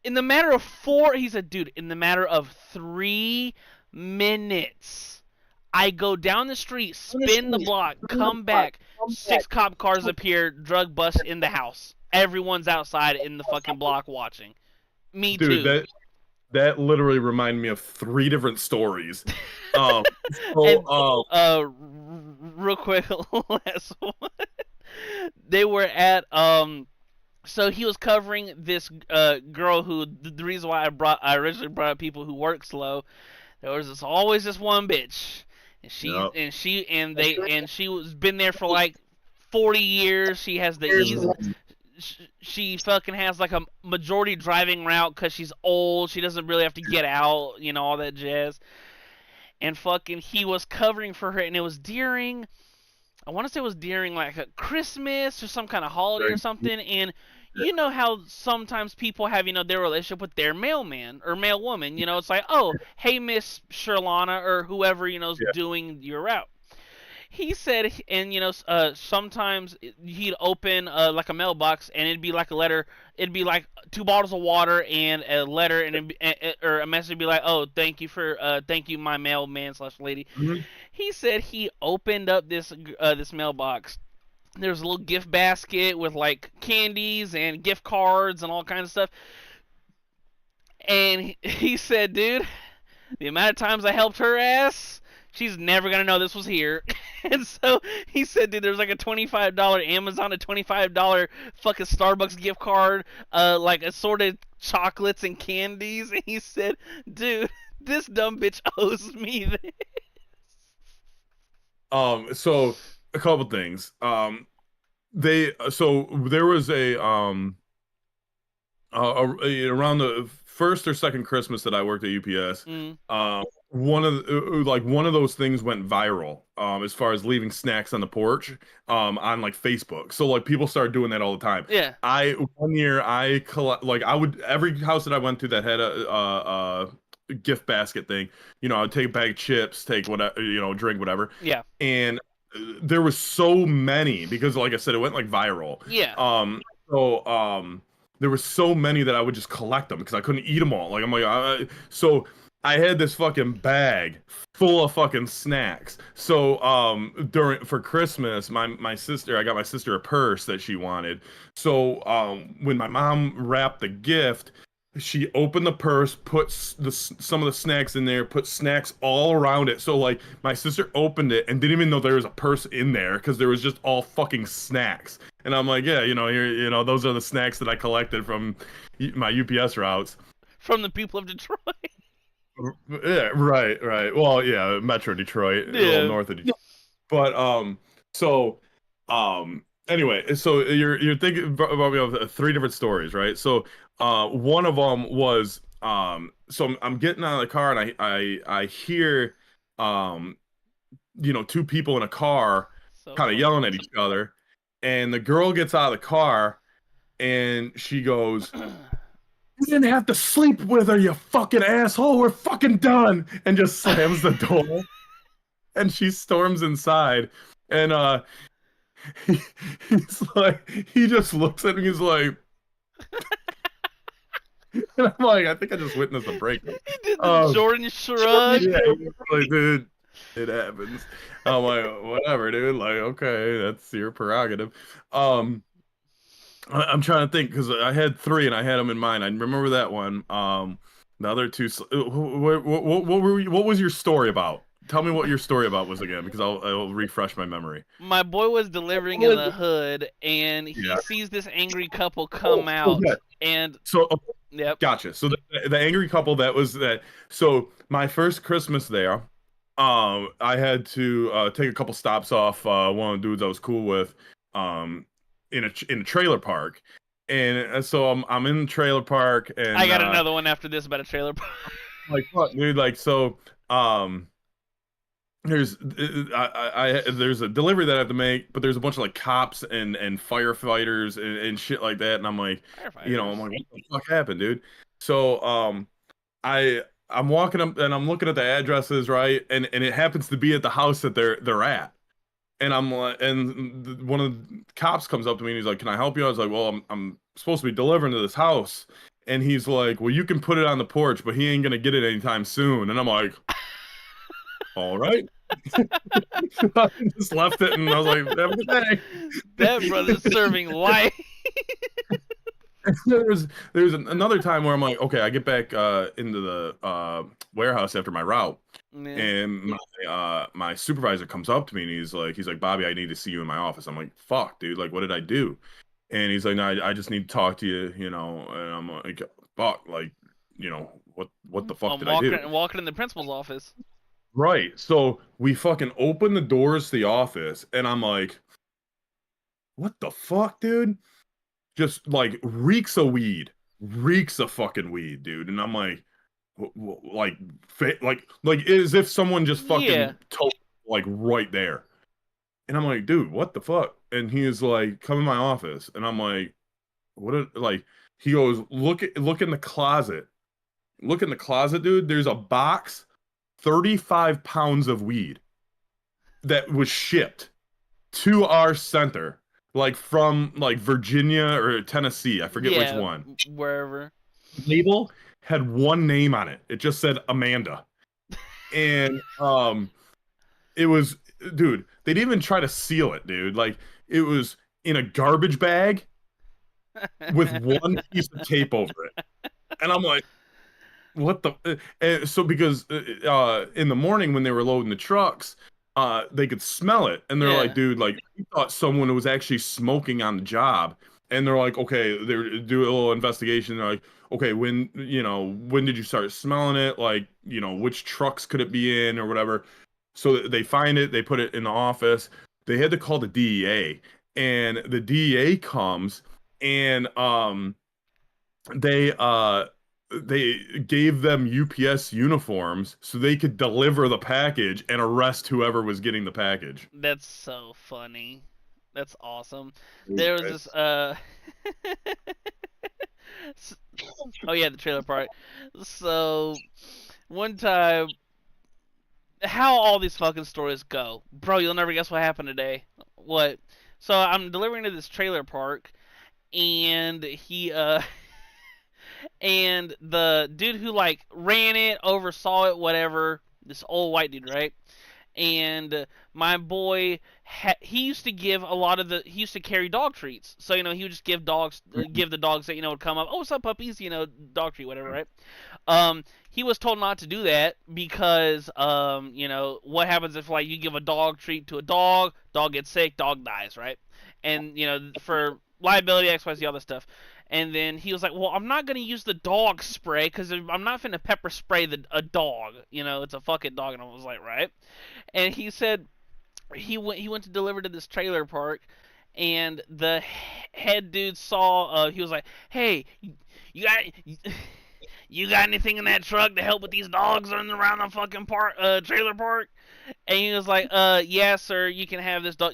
in the matter of he said, dude, in the matter of 3 minutes, I go down the street, spin the block, come back. 6 cop cars appear, drug bust in the house. Everyone's outside in the fucking block watching. Me Dude, too. that literally reminded me of 3 different stories. Um, so And real quick, last one. They were at so he was covering this girl who the reason why I originally brought up people who work slow. There was always this one bitch, and yeah. she was been there for like 40 years. She has the easy. She fucking has like a majority driving route because she's old. She doesn't really have to get out, all that jazz. And fucking, he was covering for her, and it was during, I want to say it was during like a Christmas or some kind of holiday or something. And you know how sometimes people have, their relationship with their mailman or mailwoman. It's like, oh, hey, Miss Sherlana or whoever, is Yeah. doing your route. He said, and sometimes he'd open like a mailbox, and it'd be like a letter. It'd be like 2 bottles of water and a letter, and or a message would be like, "Oh, thank you, my mailman slash lady." Mhm. He said he opened up this mailbox. There's a little gift basket with like candies and gift cards and all kinds of stuff. And he said, dude, the amount of times I helped her ass, she's never gonna know this was here. And so he said, dude, there's like a $25 Amazon, a $25 fucking Starbucks gift card, like assorted chocolates and candies. And he said, dude, this dumb bitch owes me this. So a couple things. So there was around the first or second Christmas that I worked at UPS. Mm, One of those things went viral. As far as leaving snacks on the porch, on like Facebook. So like people started doing that all the time. yeah, One year I collect like I would every house that I went to that had a gift basket thing. I would take a bag of chips, take whatever, drink whatever, yeah, and there was so many because like I said, it went like viral. yeah, So there were so many that I would just collect them because I couldn't eat them all. Like I'm like, so I had this fucking bag full of fucking snacks. So for Christmas, I got my sister a purse that she wanted. So when my mom wrapped the gift, she opened the purse, put some of the snacks in there, put snacks all around it. So like my sister opened it and didn't even know there was a purse in there because there was just all fucking snacks. And I'm like, yeah, those are the snacks that I collected from my UPS routes. from the people of Detroit. Yeah, right, right. Well, yeah, Metro Detroit, a little Yeah. north of Detroit. But so anyway, so you're thinking about me of 3 different stories, right? So one of them was so I'm getting out of the car and I hear 2 people in a car So kind of funny. yelling at each other, and the girl gets out of the car and she goes, "You didn't have to sleep with her, you fucking asshole. We're fucking done," and just slams the door. And she storms inside, and he, he's like, he just looks at me. He's like, and I'm like, I think I just witnessed a breakup. He did the Um, Jordan shrug. yeah, he's like, dude, it happens. I'm like, whatever, dude. Like, okay, that's your prerogative. Um, I'm trying to think because I had three and I had them in mind. I remember that one. The other two. What was your story about? Tell me what your story about was again, because I'll refresh my memory. My boy was delivering in the hood, and he Yeah. sees this angry couple come Oh, out, yeah. and So yep. gotcha. So the angry couple that was that. So my first Christmas there, I had to take a couple stops off one of the dudes I was cool with, um, in a trailer park, and so I'm in the trailer park, I and got another one after this about a trailer park. like fuck, dude, like so, there's there's a delivery that I have to make, but there's a bunch of like cops and firefighters and shit like that, and I'm like, I'm Firefighters. like, what the fuck happened, dude? So I'm walking up and I'm looking at the addresses, right? And it happens to be at the house that they're at. And I'm like, and one of the cops comes up to me and he's like, "Can I help you?" I was like, "Well, I'm supposed to be delivering to this house." And he's like, "Well, you can put it on the porch, but he ain't gonna get it anytime soon." And I'm like, "All right." I just left it and I was like, "Have a good day." That brother's serving life. There's another time where I'm like, okay, I get back into the warehouse after my route, Yeah. and my supervisor comes up to me and he's like, Bobby, I need to see you in my office. I'm like, fuck, dude, like what did I do? And he's like, no, I just need to talk to you, and I'm like, fuck, like, what the fuck I'm did I do? walking in the principal's office. Right. So we fucking open the doors to the office, and I'm like, what the fuck, dude? Just like reeks of fucking weed, dude. And I'm like, like, like as if someone just Yeah. fucking told, like right there. And I'm like, dude, what the fuck? And he is like, come in my office. And I'm like, like, he goes, look in the closet. Look in the closet, dude. There's a box, 35 pounds of weed that was shipped to our center, like from like Virginia or Tennessee. I forget which Yeah. one. Wherever. Label had one name on it. It just said Amanda. And it was, dude, they didn't even try to seal it, dude. Like it was in a garbage bag with one piece of tape over it. And I'm like, what the and so because in the morning when they were loading the trucks, they could smell it and they're like, Yeah. dude, like we thought someone was actually smoking on the job. And they're like, okay, they do a little investigation. They're like, okay, when did you start smelling it? Like, which trucks could it be in or whatever. So they find it, they put it in the office. They had to call the DEA, and the DEA comes and they uh they gave them UPS uniforms so they could deliver the package and arrest whoever was getting the package. That's so funny. That's awesome. Dude, There was this it's s- oh yeah, the trailer park. So one time, how all these fucking stories go, bro. You'll never guess what happened today. What? So I'm delivering to this trailer park, and and the dude who like ran it, oversaw it, whatever. This old white dude, right? And my boy, he used to give a lot of he used to carry dog treats. So he would just give the dogs that would come up. Oh, what's up, puppies? Dog treat, whatever, right? He was told not to do that because what happens if like you give a dog treat to a dog gets sick, dog dies, right? And for liability, X, Y, Z, all this stuff. And then he was like, "Well, I'm not gonna use the dog spray because I'm not finna pepper spray a dog. It's a fucking dog." And I was like, "Right." And he said he went to deliver to this trailer park, and the head dude saw. He was like, "Hey, you got you got anything in that truck to help with these dogs running around the fucking trailer park?" And he was like, yeah, sir, you can have this dog.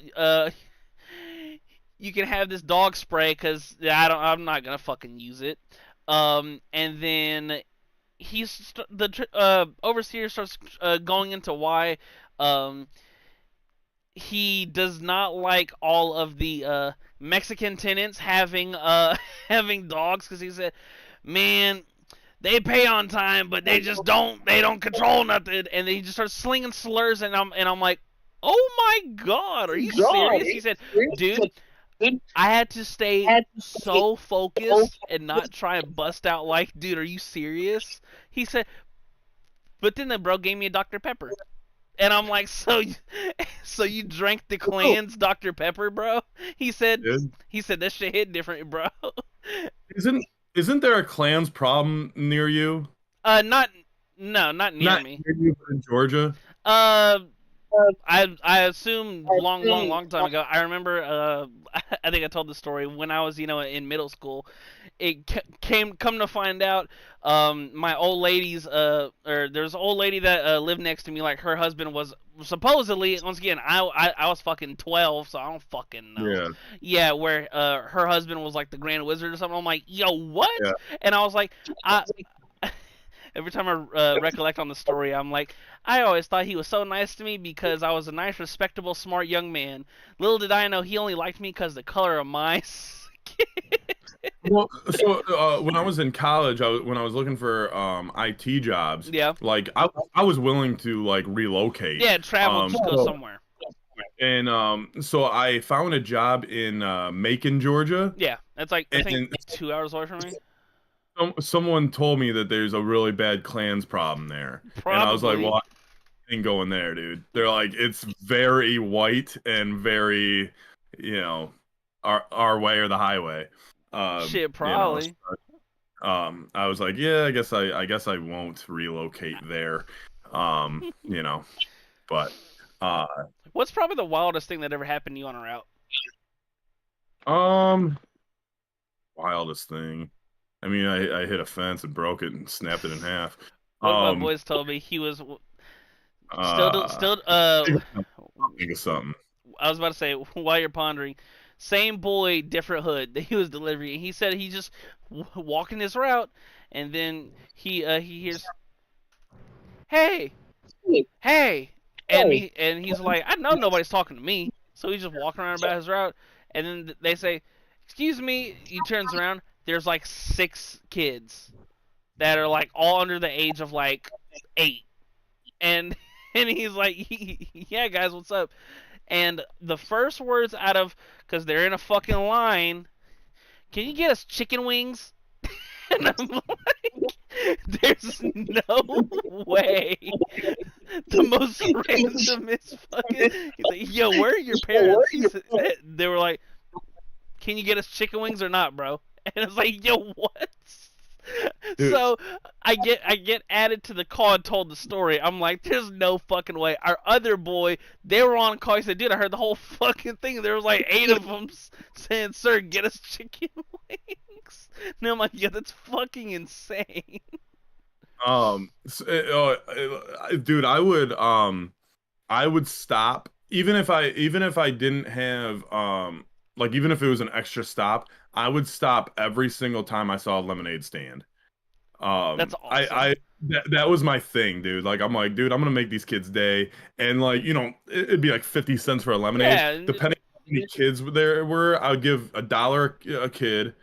You can have this dog spray because I'm not gonna fucking use it. And then the overseer starts going into why um he does not like all of the Mexican tenants having having dogs because he said, man, they pay on time, but they don't control nothing, and then he just starts slinging slurs, and I'm like, oh my god, are you serious? He said, dude, I had to stay so focused and not try and bust out like, dude, are you serious? He said, but then the bro gave me a Dr. Pepper. And I'm like, so you drank the Klan's Dr. Pepper, bro? He said, Dude. that shit hit different, bro. Isn't isn't there a clans problem near you? Not, no, not near Not me. near you, but in Georgia. Uh, I assume long time ago. I remember. I think I told the story when I was in middle school. It come to find out. My old lady's or there's an old lady that lived next to me. Like her husband was supposedly, once again, I was fucking 12, so I don't fucking know. Yeah, Yeah, where her husband was like the Grand Wizard or something. I'm like, yo, what? yeah. And I was like, I every time I recollect on the story, I'm like, I always thought he was so nice to me because I was a nice, respectable, smart young man. Little did I know he only liked me because the color of my skin. Well, so when I was in college, when I was looking for IT jobs, Yeah. like I was willing to like relocate. Yeah, travel, just go So somewhere. and so I found a job in Macon, Georgia, Yeah, that's like, I think and 2 hours away from me. someone told me that there's a really bad clans problem there, and I was like, Probably. well, I ain't going there, dude. They're like, it's very white and very, you know, our way or the highway. Shit, You know, probably. I was like, yeah, I guess I won't relocate there. You know, but uh What's probably the wildest thing that ever happened to you on a route? um wildest thing. I mean, I hit a fence and broke it and snapped it in half. One of my Um boys told me he was uh still think of something. I was about to say, while you're pondering, same boy, different hood that he was delivering. He said he just walking this route, and then he hears, "Hey, hey," and he's like, "I know nobody's talking to me," so he's just walking around about his route, and then they say, "Excuse me." He turns around. There's like 6 kids that are like all under the age of like 8, and and he's like, "Yeah, guys, what's up?" And the first words out of, because they're in a fucking line, can you get us chicken wings? And I'm like, there's no way. The most randomest fucking. He's like, yo, where are your parents? They were like, can you get us chicken wings or not, bro? And it's like, yo, what? Dude, So I get added to the call and told the story. I'm like, there's no fucking way. Our other boy, they were on call. He said, dude, I heard the whole fucking thing. There was like 8 of them saying, sir, get us chicken wings. And I'm like, yeah, that's fucking insane. dude, I would stop even if I didn't have like even if it was an extra stop, I would stop every single time I saw a lemonade stand. That's I awesome. that was my thing, dude. Like I'm like, dude, I'm gonna make these kids' day, and like it'd be like 50 cents for a lemonade, Yeah, depending on how many kids there were. I would give $1 a kid,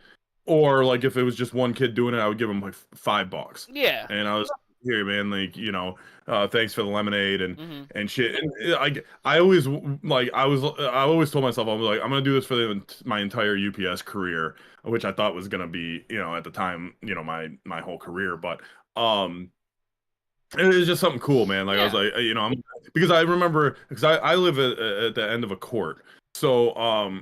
or like if it was just one kid doing it, I would give him like $5. yeah. And I was here, man, like thanks for the lemonade Hmm. and shit. And I always like I always told myself I was like I'm gonna do this for my entire UPS career, which I thought was gonna be at the time my whole career, but um. It was just something cool, man. Like I was Yeah. like, I'm because I remember because I live at the end of a court, so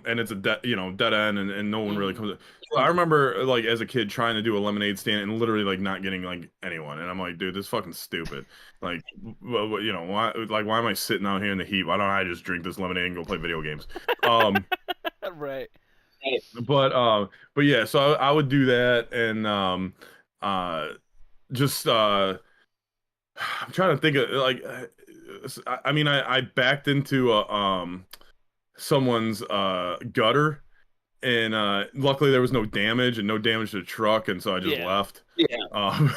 and it's a dead end, and no one really Hmm. comes. So I remember like as a kid trying to do a lemonade stand and literally like not getting like anyone, and I'm like, dude, this is fucking stupid. Like, why am I sitting out here in the heat? Why don't I just drink this lemonade and go play video games? Um, Right. but yeah, so I would do that and uh just I'm trying to think of like I mean I backed into someone's gutter and luckily there was no damage and no damage to the truck and so I just Yeah. left. Yeah.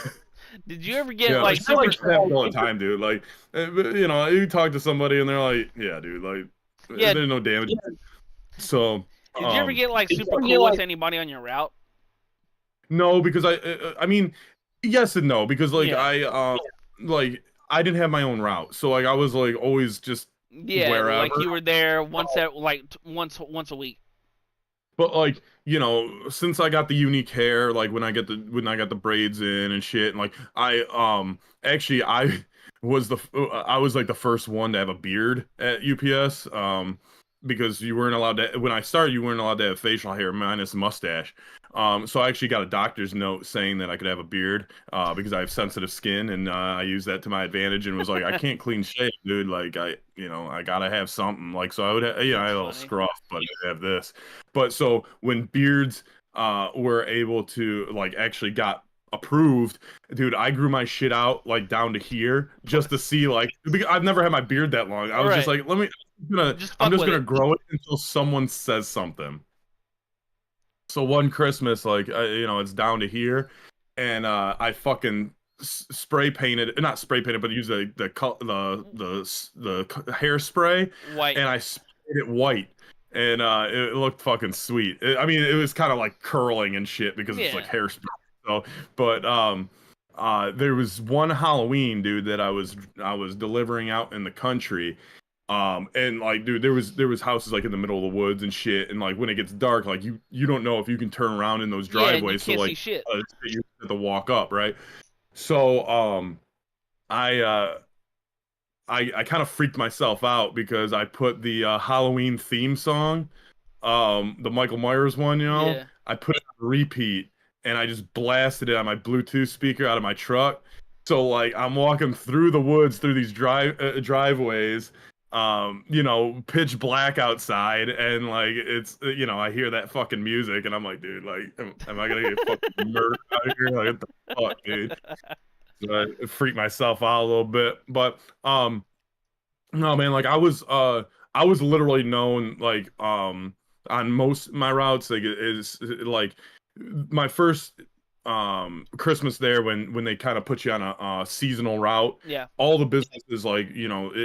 Did you ever get Yeah, like like that like super? happens all the time, dude. Like you talk to somebody and they're like, yeah, dude, like Yeah. there's no damage. So Did you ever get like did you super ever get cool with like anybody on your route? no because I mean yes and no because like Yeah. like I didn't have my own route. So like I was like always just Yeah, like wherever. you were there once at like once a week. But like, since I got the unique hair, like when I got the braids in and shit, and like actually I I was like the first one to have a beard at UPS, because you weren't allowed to, when I started, you weren't allowed to have facial hair minus mustache. So I actually got a doctor's note saying that I could have a beard, because I have sensitive skin, and I used that to my advantage, and was like, I can't clean shave, dude. Like I gotta have something. Like, so I would, I That's had a little funny. scruff, but I have this. But so when beards were able to like actually got approved, dude, I grew my shit out like down to here just to see like, because I've never had my beard that long. I All was just right, like, just I'm fuck just with gonna it. grow it until someone says something. So one Christmas, like it's down to here, and I fucking spray painted, not spray painted, but used the hairspray, White. and I sprayed it white, and it looked fucking sweet. I mean, it was kind of like curling and shit because it's like Yeah. hairspray. So, but there was one Halloween, dude, that I was delivering out in the country. And like, dude, there was houses like in the middle of the woods and shit, and like when it gets dark, like you don't know if you can turn around in those Yeah, and you driveways, so can't see like shit. you have to walk up, right? So I uh I kind of freaked myself out because I put the Halloween theme song, the Michael Myers one, Yeah. I put it on repeat, and I just blasted it on my Bluetooth speaker out of my truck. So like I'm walking through the woods through these driveways, pitch black outside, and like it's I hear that fucking music, and I'm like, dude, like am I gonna get fucking murdered out here? Like what the fuck, dude? So I freaked myself out a little bit, but no, man, like I was literally known like on most of my routes, like it is like my first Christmas there, when they kind of put you on a seasonal route. Yeah. All the businesses, like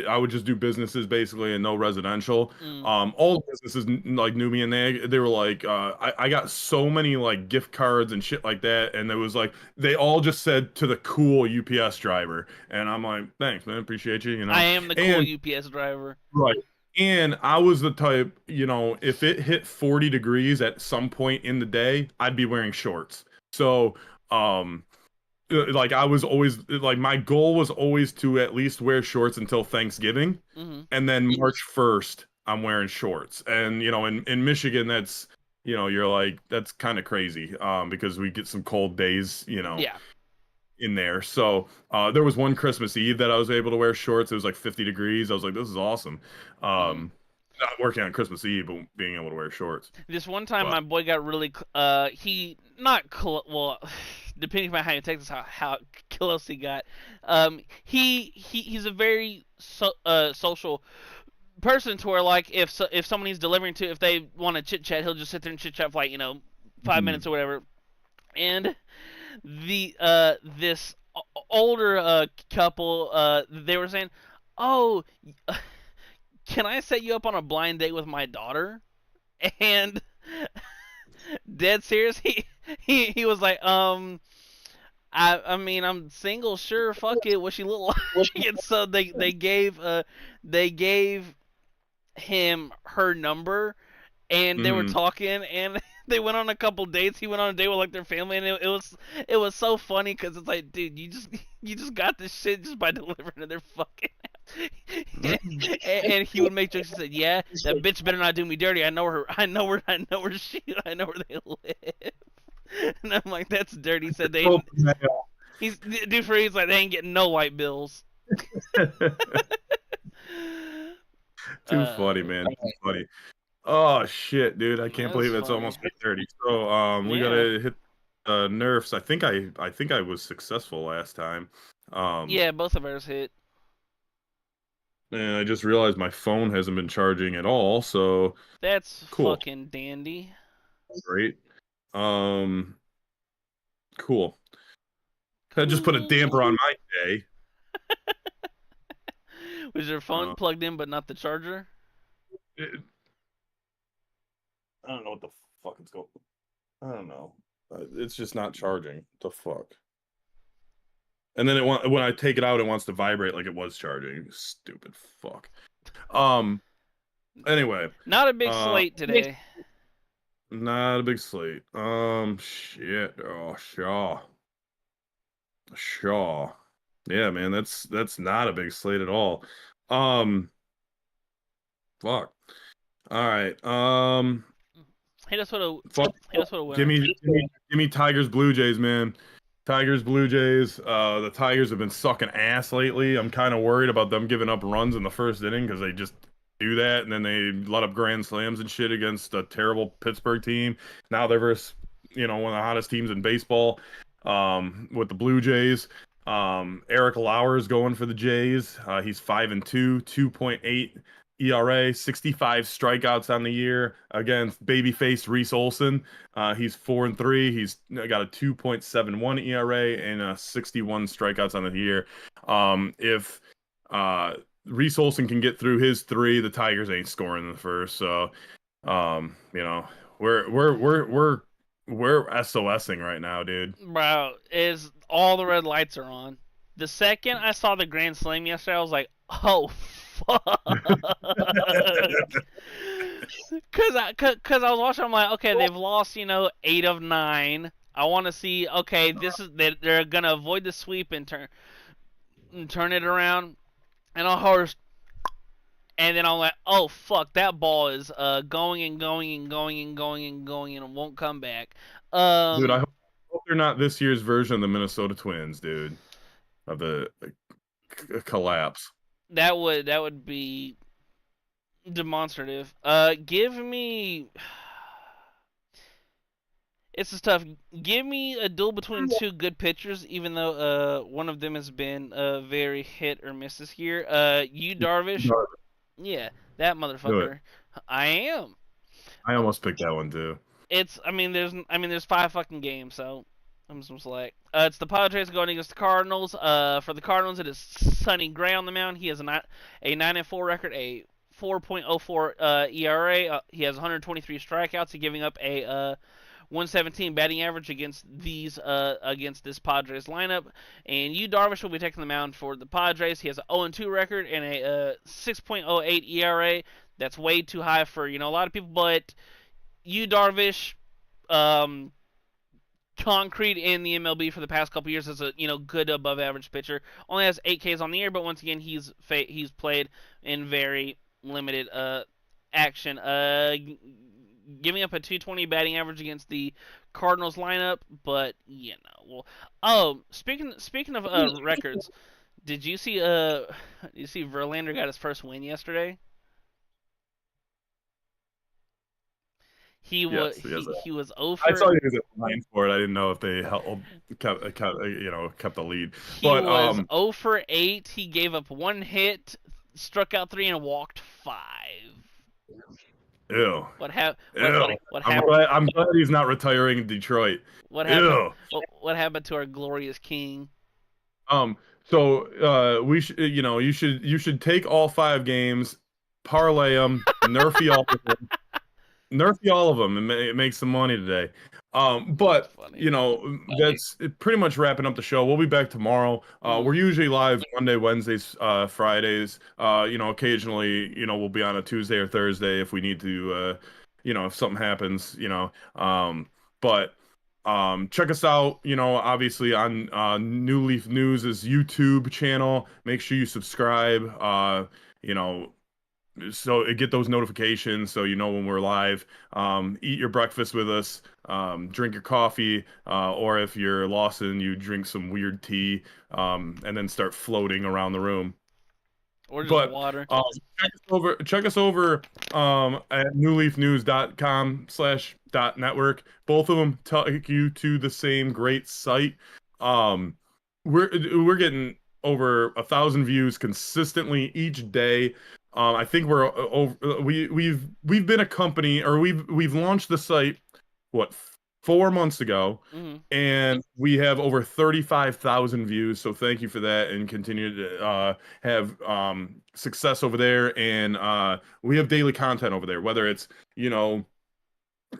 I would just do businesses basically and no residential. Mm. All the businesses like knew me, and they were like, I got so many like gift cards and shit like that, and it was like they all just said to the cool UPS driver, and I'm like, thanks, man, appreciate you, I am the cool and UPS driver. right. And I was the type, if it hit 40 degrees at some point in the day, I'd be wearing shorts. So, like I was always like my goal was always to at least wear shorts until Thanksgiving, Hmm. and then March 1st I'm wearing shorts. And in Michigan, that's you're like, that's kind of crazy, because we get some cold days, Yeah. in there. So there was one Christmas Eve that I was able to wear shorts. It was like 50 degrees. I was like, this is awesome. Mm. Not working on Christmas Eve, but being able to wear shorts. This one time, But my boy got really he not well, depending on how you take this, how close he got. He's a very social person to where like if someone he's delivering to, if they want to chit chat, he'll just sit there and chit chat for like 5 minutes or whatever. And the this older couple, they were saying, "Oh, can I set you up on a blind date with my daughter?" And dead serious, he was like, I mean, I'm single, sure, fuck it. What she look like? And so they gave him her number, and they were mm, talking, and they went on a couple dates. He went on a date with like their family, and it was so funny because it's like, dude, you just got this shit just by delivering to their fucking house. And he would make jokes. He said, "Yeah, that bitch better not do me dirty. I know her. I know where they live." And I'm like, "That's dirty." He said oh, he's dude for he's like they ain't getting no white bills. too funny, Uh, man. Too funny. Oh shit, dude! I can't that was believe it's funny. almost 8:30. So we Yeah. gotta hit nerfs. I think I was successful last time. Um, Yeah, both of ours hit. and I just realized my phone hasn't been charging at all. So That's cool, fucking dandy. great. Um, cool. That just put a damper Cool. on my day. Was your phone Uh, plugged in but not the charger? it, I don't know what the fuck is going. I don't know. It's just not charging. The fuck. And then when I take it out, it wants to vibrate like it was charging. Stupid fuck. Um. Anyway. Not a big Uh. slate today. Not a big slate. Shit. Oh, Shaw. Shaw. Yeah, man, that's not a big slate at all. Um, fuck. All right. Hit us with a Fuck. hit us with a Give winner. me, give me Tigers, Blue Jays, man. Tigers, Blue Jays. The Tigers have been sucking ass lately. I'm kind of worried about them giving up runs in the first inning because they just do that, and then they let up grand slams and shit against a terrible Pittsburgh team. Now they're versus, one of the hottest teams in baseball, with the Blue Jays. Eric Lauer's going for the Jays. He's 5-2, 2.8 ERA, 65 strikeouts on the year against babyface Reese Olson. He's 4-3. He's got a 2.71 ERA and 61 strikeouts on the year. If Reese Olson can get through his three, the Tigers ain't scoring in the first. So, we're SOSing right now, dude. Bro, is all the red lights are on. The second I saw the grand slam yesterday, I was like, oh fuck. Cause I was watching, I'm like, okay, they've lost, 8 of 9. I want to see, okay, this is they're gonna avoid the sweep and turn it around, and I'll horse. And then I'm like, oh fuck, that ball is going and going and going and going and going and it won't come back. Dude, I Um, hope they're not this year's version of the Minnesota Twins, dude, of the collapse. that would be demonstrative. Give me. It's just tough. Give me a duel between two good pitchers, even though one of them has been very hit or miss this year. You Darvish, yeah, that Do it. motherfucker. I am. I almost picked that one too. There's 5 fucking games, so I'm just gonna select. It's the Padres going against the Cardinals. For the Cardinals, it is Sonny Gray on the mound. He has a 9-4 record, a 4.04 ERA. He has 123 strikeouts. He's giving up a 117 batting average against this Padres lineup. And Yu Darvish will be taking the mound for the Padres. He has an 0-2 record and a 6.08 ERA. That's way too high for a lot of people, but Yu Darvish, um, concrete in the MLB for the past couple years as a good above average pitcher. Only has 8 Ks on the year, but once again he's played in very limited action. Giving up a 220 batting average against the Cardinals lineup, but well. Oh, speaking of records, did you see Verlander got his first win yesterday? He was Yes, yes. he was I over saw you guys at line for it. I didn't know if they held, kept the lead. He But was 0 for 8. He gave up 1 hit, struck out 3, and walked 5. ew, What hap- what ew. what I'm happened? glad. I'm glad he's not retiring in Detroit. What happened? Ew. What happened to our glorious king? Um. So we should. You should take all 5 games, parlay them, nerfy all of them and make some money today. That's But funny. that's pretty much wrapping up the show. We'll be back tomorrow. Mm. We're usually live Monday, Wednesdays, Fridays. Occasionally, we'll be on a Tuesday or Thursday if we need to. If something happens. But check us out. Obviously on New Leaf News' YouTube channel. Make sure you subscribe. You know so get those notifications so you know when we're live. Eat your breakfast with us. Drink your coffee, or if you're Lawson, you drink some weird tea, and then start floating around the room. Or just But water. check us over at newleafnews.com/network. Both of them take you to the same great site. Um, we're getting over 1,000 views consistently each day. I think we're over. We've been a company, or we've launched the site, what, 4 months ago, Hmm. and we have over 35,000 views. So thank you for that, and continue to have success over there. And we have daily content over there, whether it's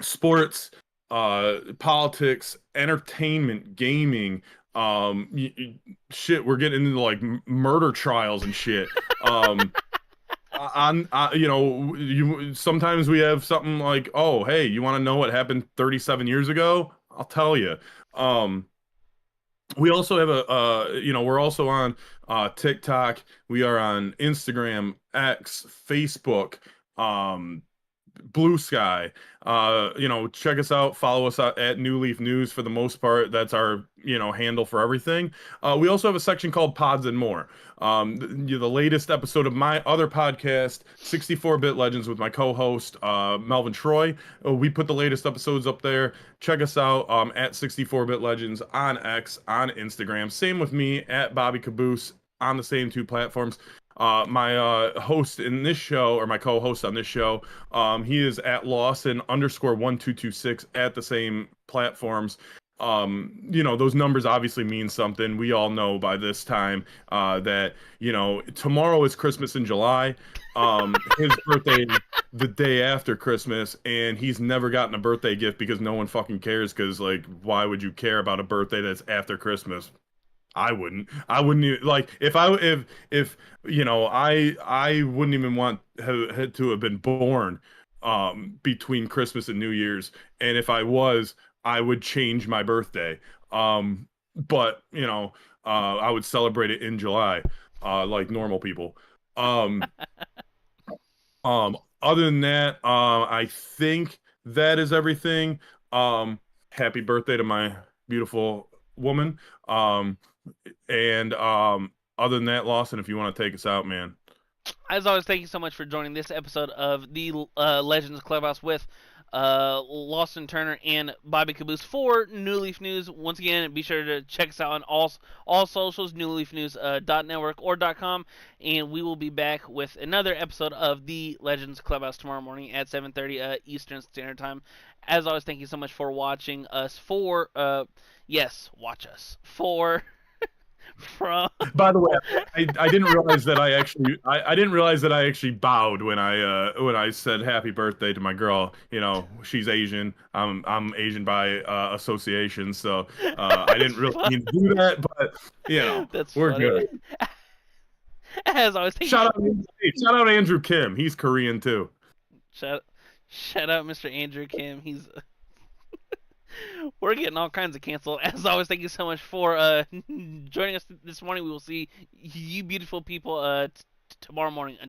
sports, politics, entertainment, gaming. Shit, we're getting into like murder trials and shit. on you sometimes we have something like, oh, hey, you want to know what happened 37 years ago? I'll tell you. Um, we also have we're also on TikTok. We are on Instagram, X, Facebook, um, Blue Sky. Check us out. Follow us out at New Leaf News for the most part. That's our, handle for everything. We also have a section called Pods and More. The latest episode of my other podcast, 64-Bit Legends, with my co-host Melvin Troy. We put the latest episodes up there. Check us out at 64-Bit Legends on X, on Instagram. Same with me at Bobby Kaboose on the same two platforms. My host in this show, or my co-host on this show, he is at Lawson _1226 at the same platforms. Those numbers obviously mean something. We all know by this time that, tomorrow is Christmas in July. His birthday the day after Christmas, and he's never gotten a birthday gift because no one fucking cares. Because, like, why would you care about a birthday that's after Christmas? I wouldn't. I wouldn't even, like, if I wouldn't even want had to have been born between Christmas and New Year's. And if I was, I would change my birthday. But I would celebrate it in July, like normal people. Um, Other than that, I think that is everything. Happy birthday to my beautiful woman. And other than that, Lawson, if you want to take us out, man. As always, thank you so much for joining this episode of the Legends Clubhouse with Lawson Turner and Bobby Caboose for New Leaf News. Once again, be sure to check us out on all socials, newleafnews.network or .com, and we will be back with another episode of the Legends Clubhouse tomorrow morning at 7:30 Eastern Standard Time. As always, thank you so much for watching us. Watch us for from. By the way, I didn't realize that I didn't realize that I actually bowed when I said happy birthday to my girl. She's Asian. I'm Asian by association, so I didn't really mean to do that, but That's we're funny. good. As always, Shout out Andrew Kim. He's Korean too. shout shout out Mr. Andrew Kim. He's We're getting all kinds of canceled. As always, thank you so much for joining us this morning. We will see you beautiful people tomorrow morning.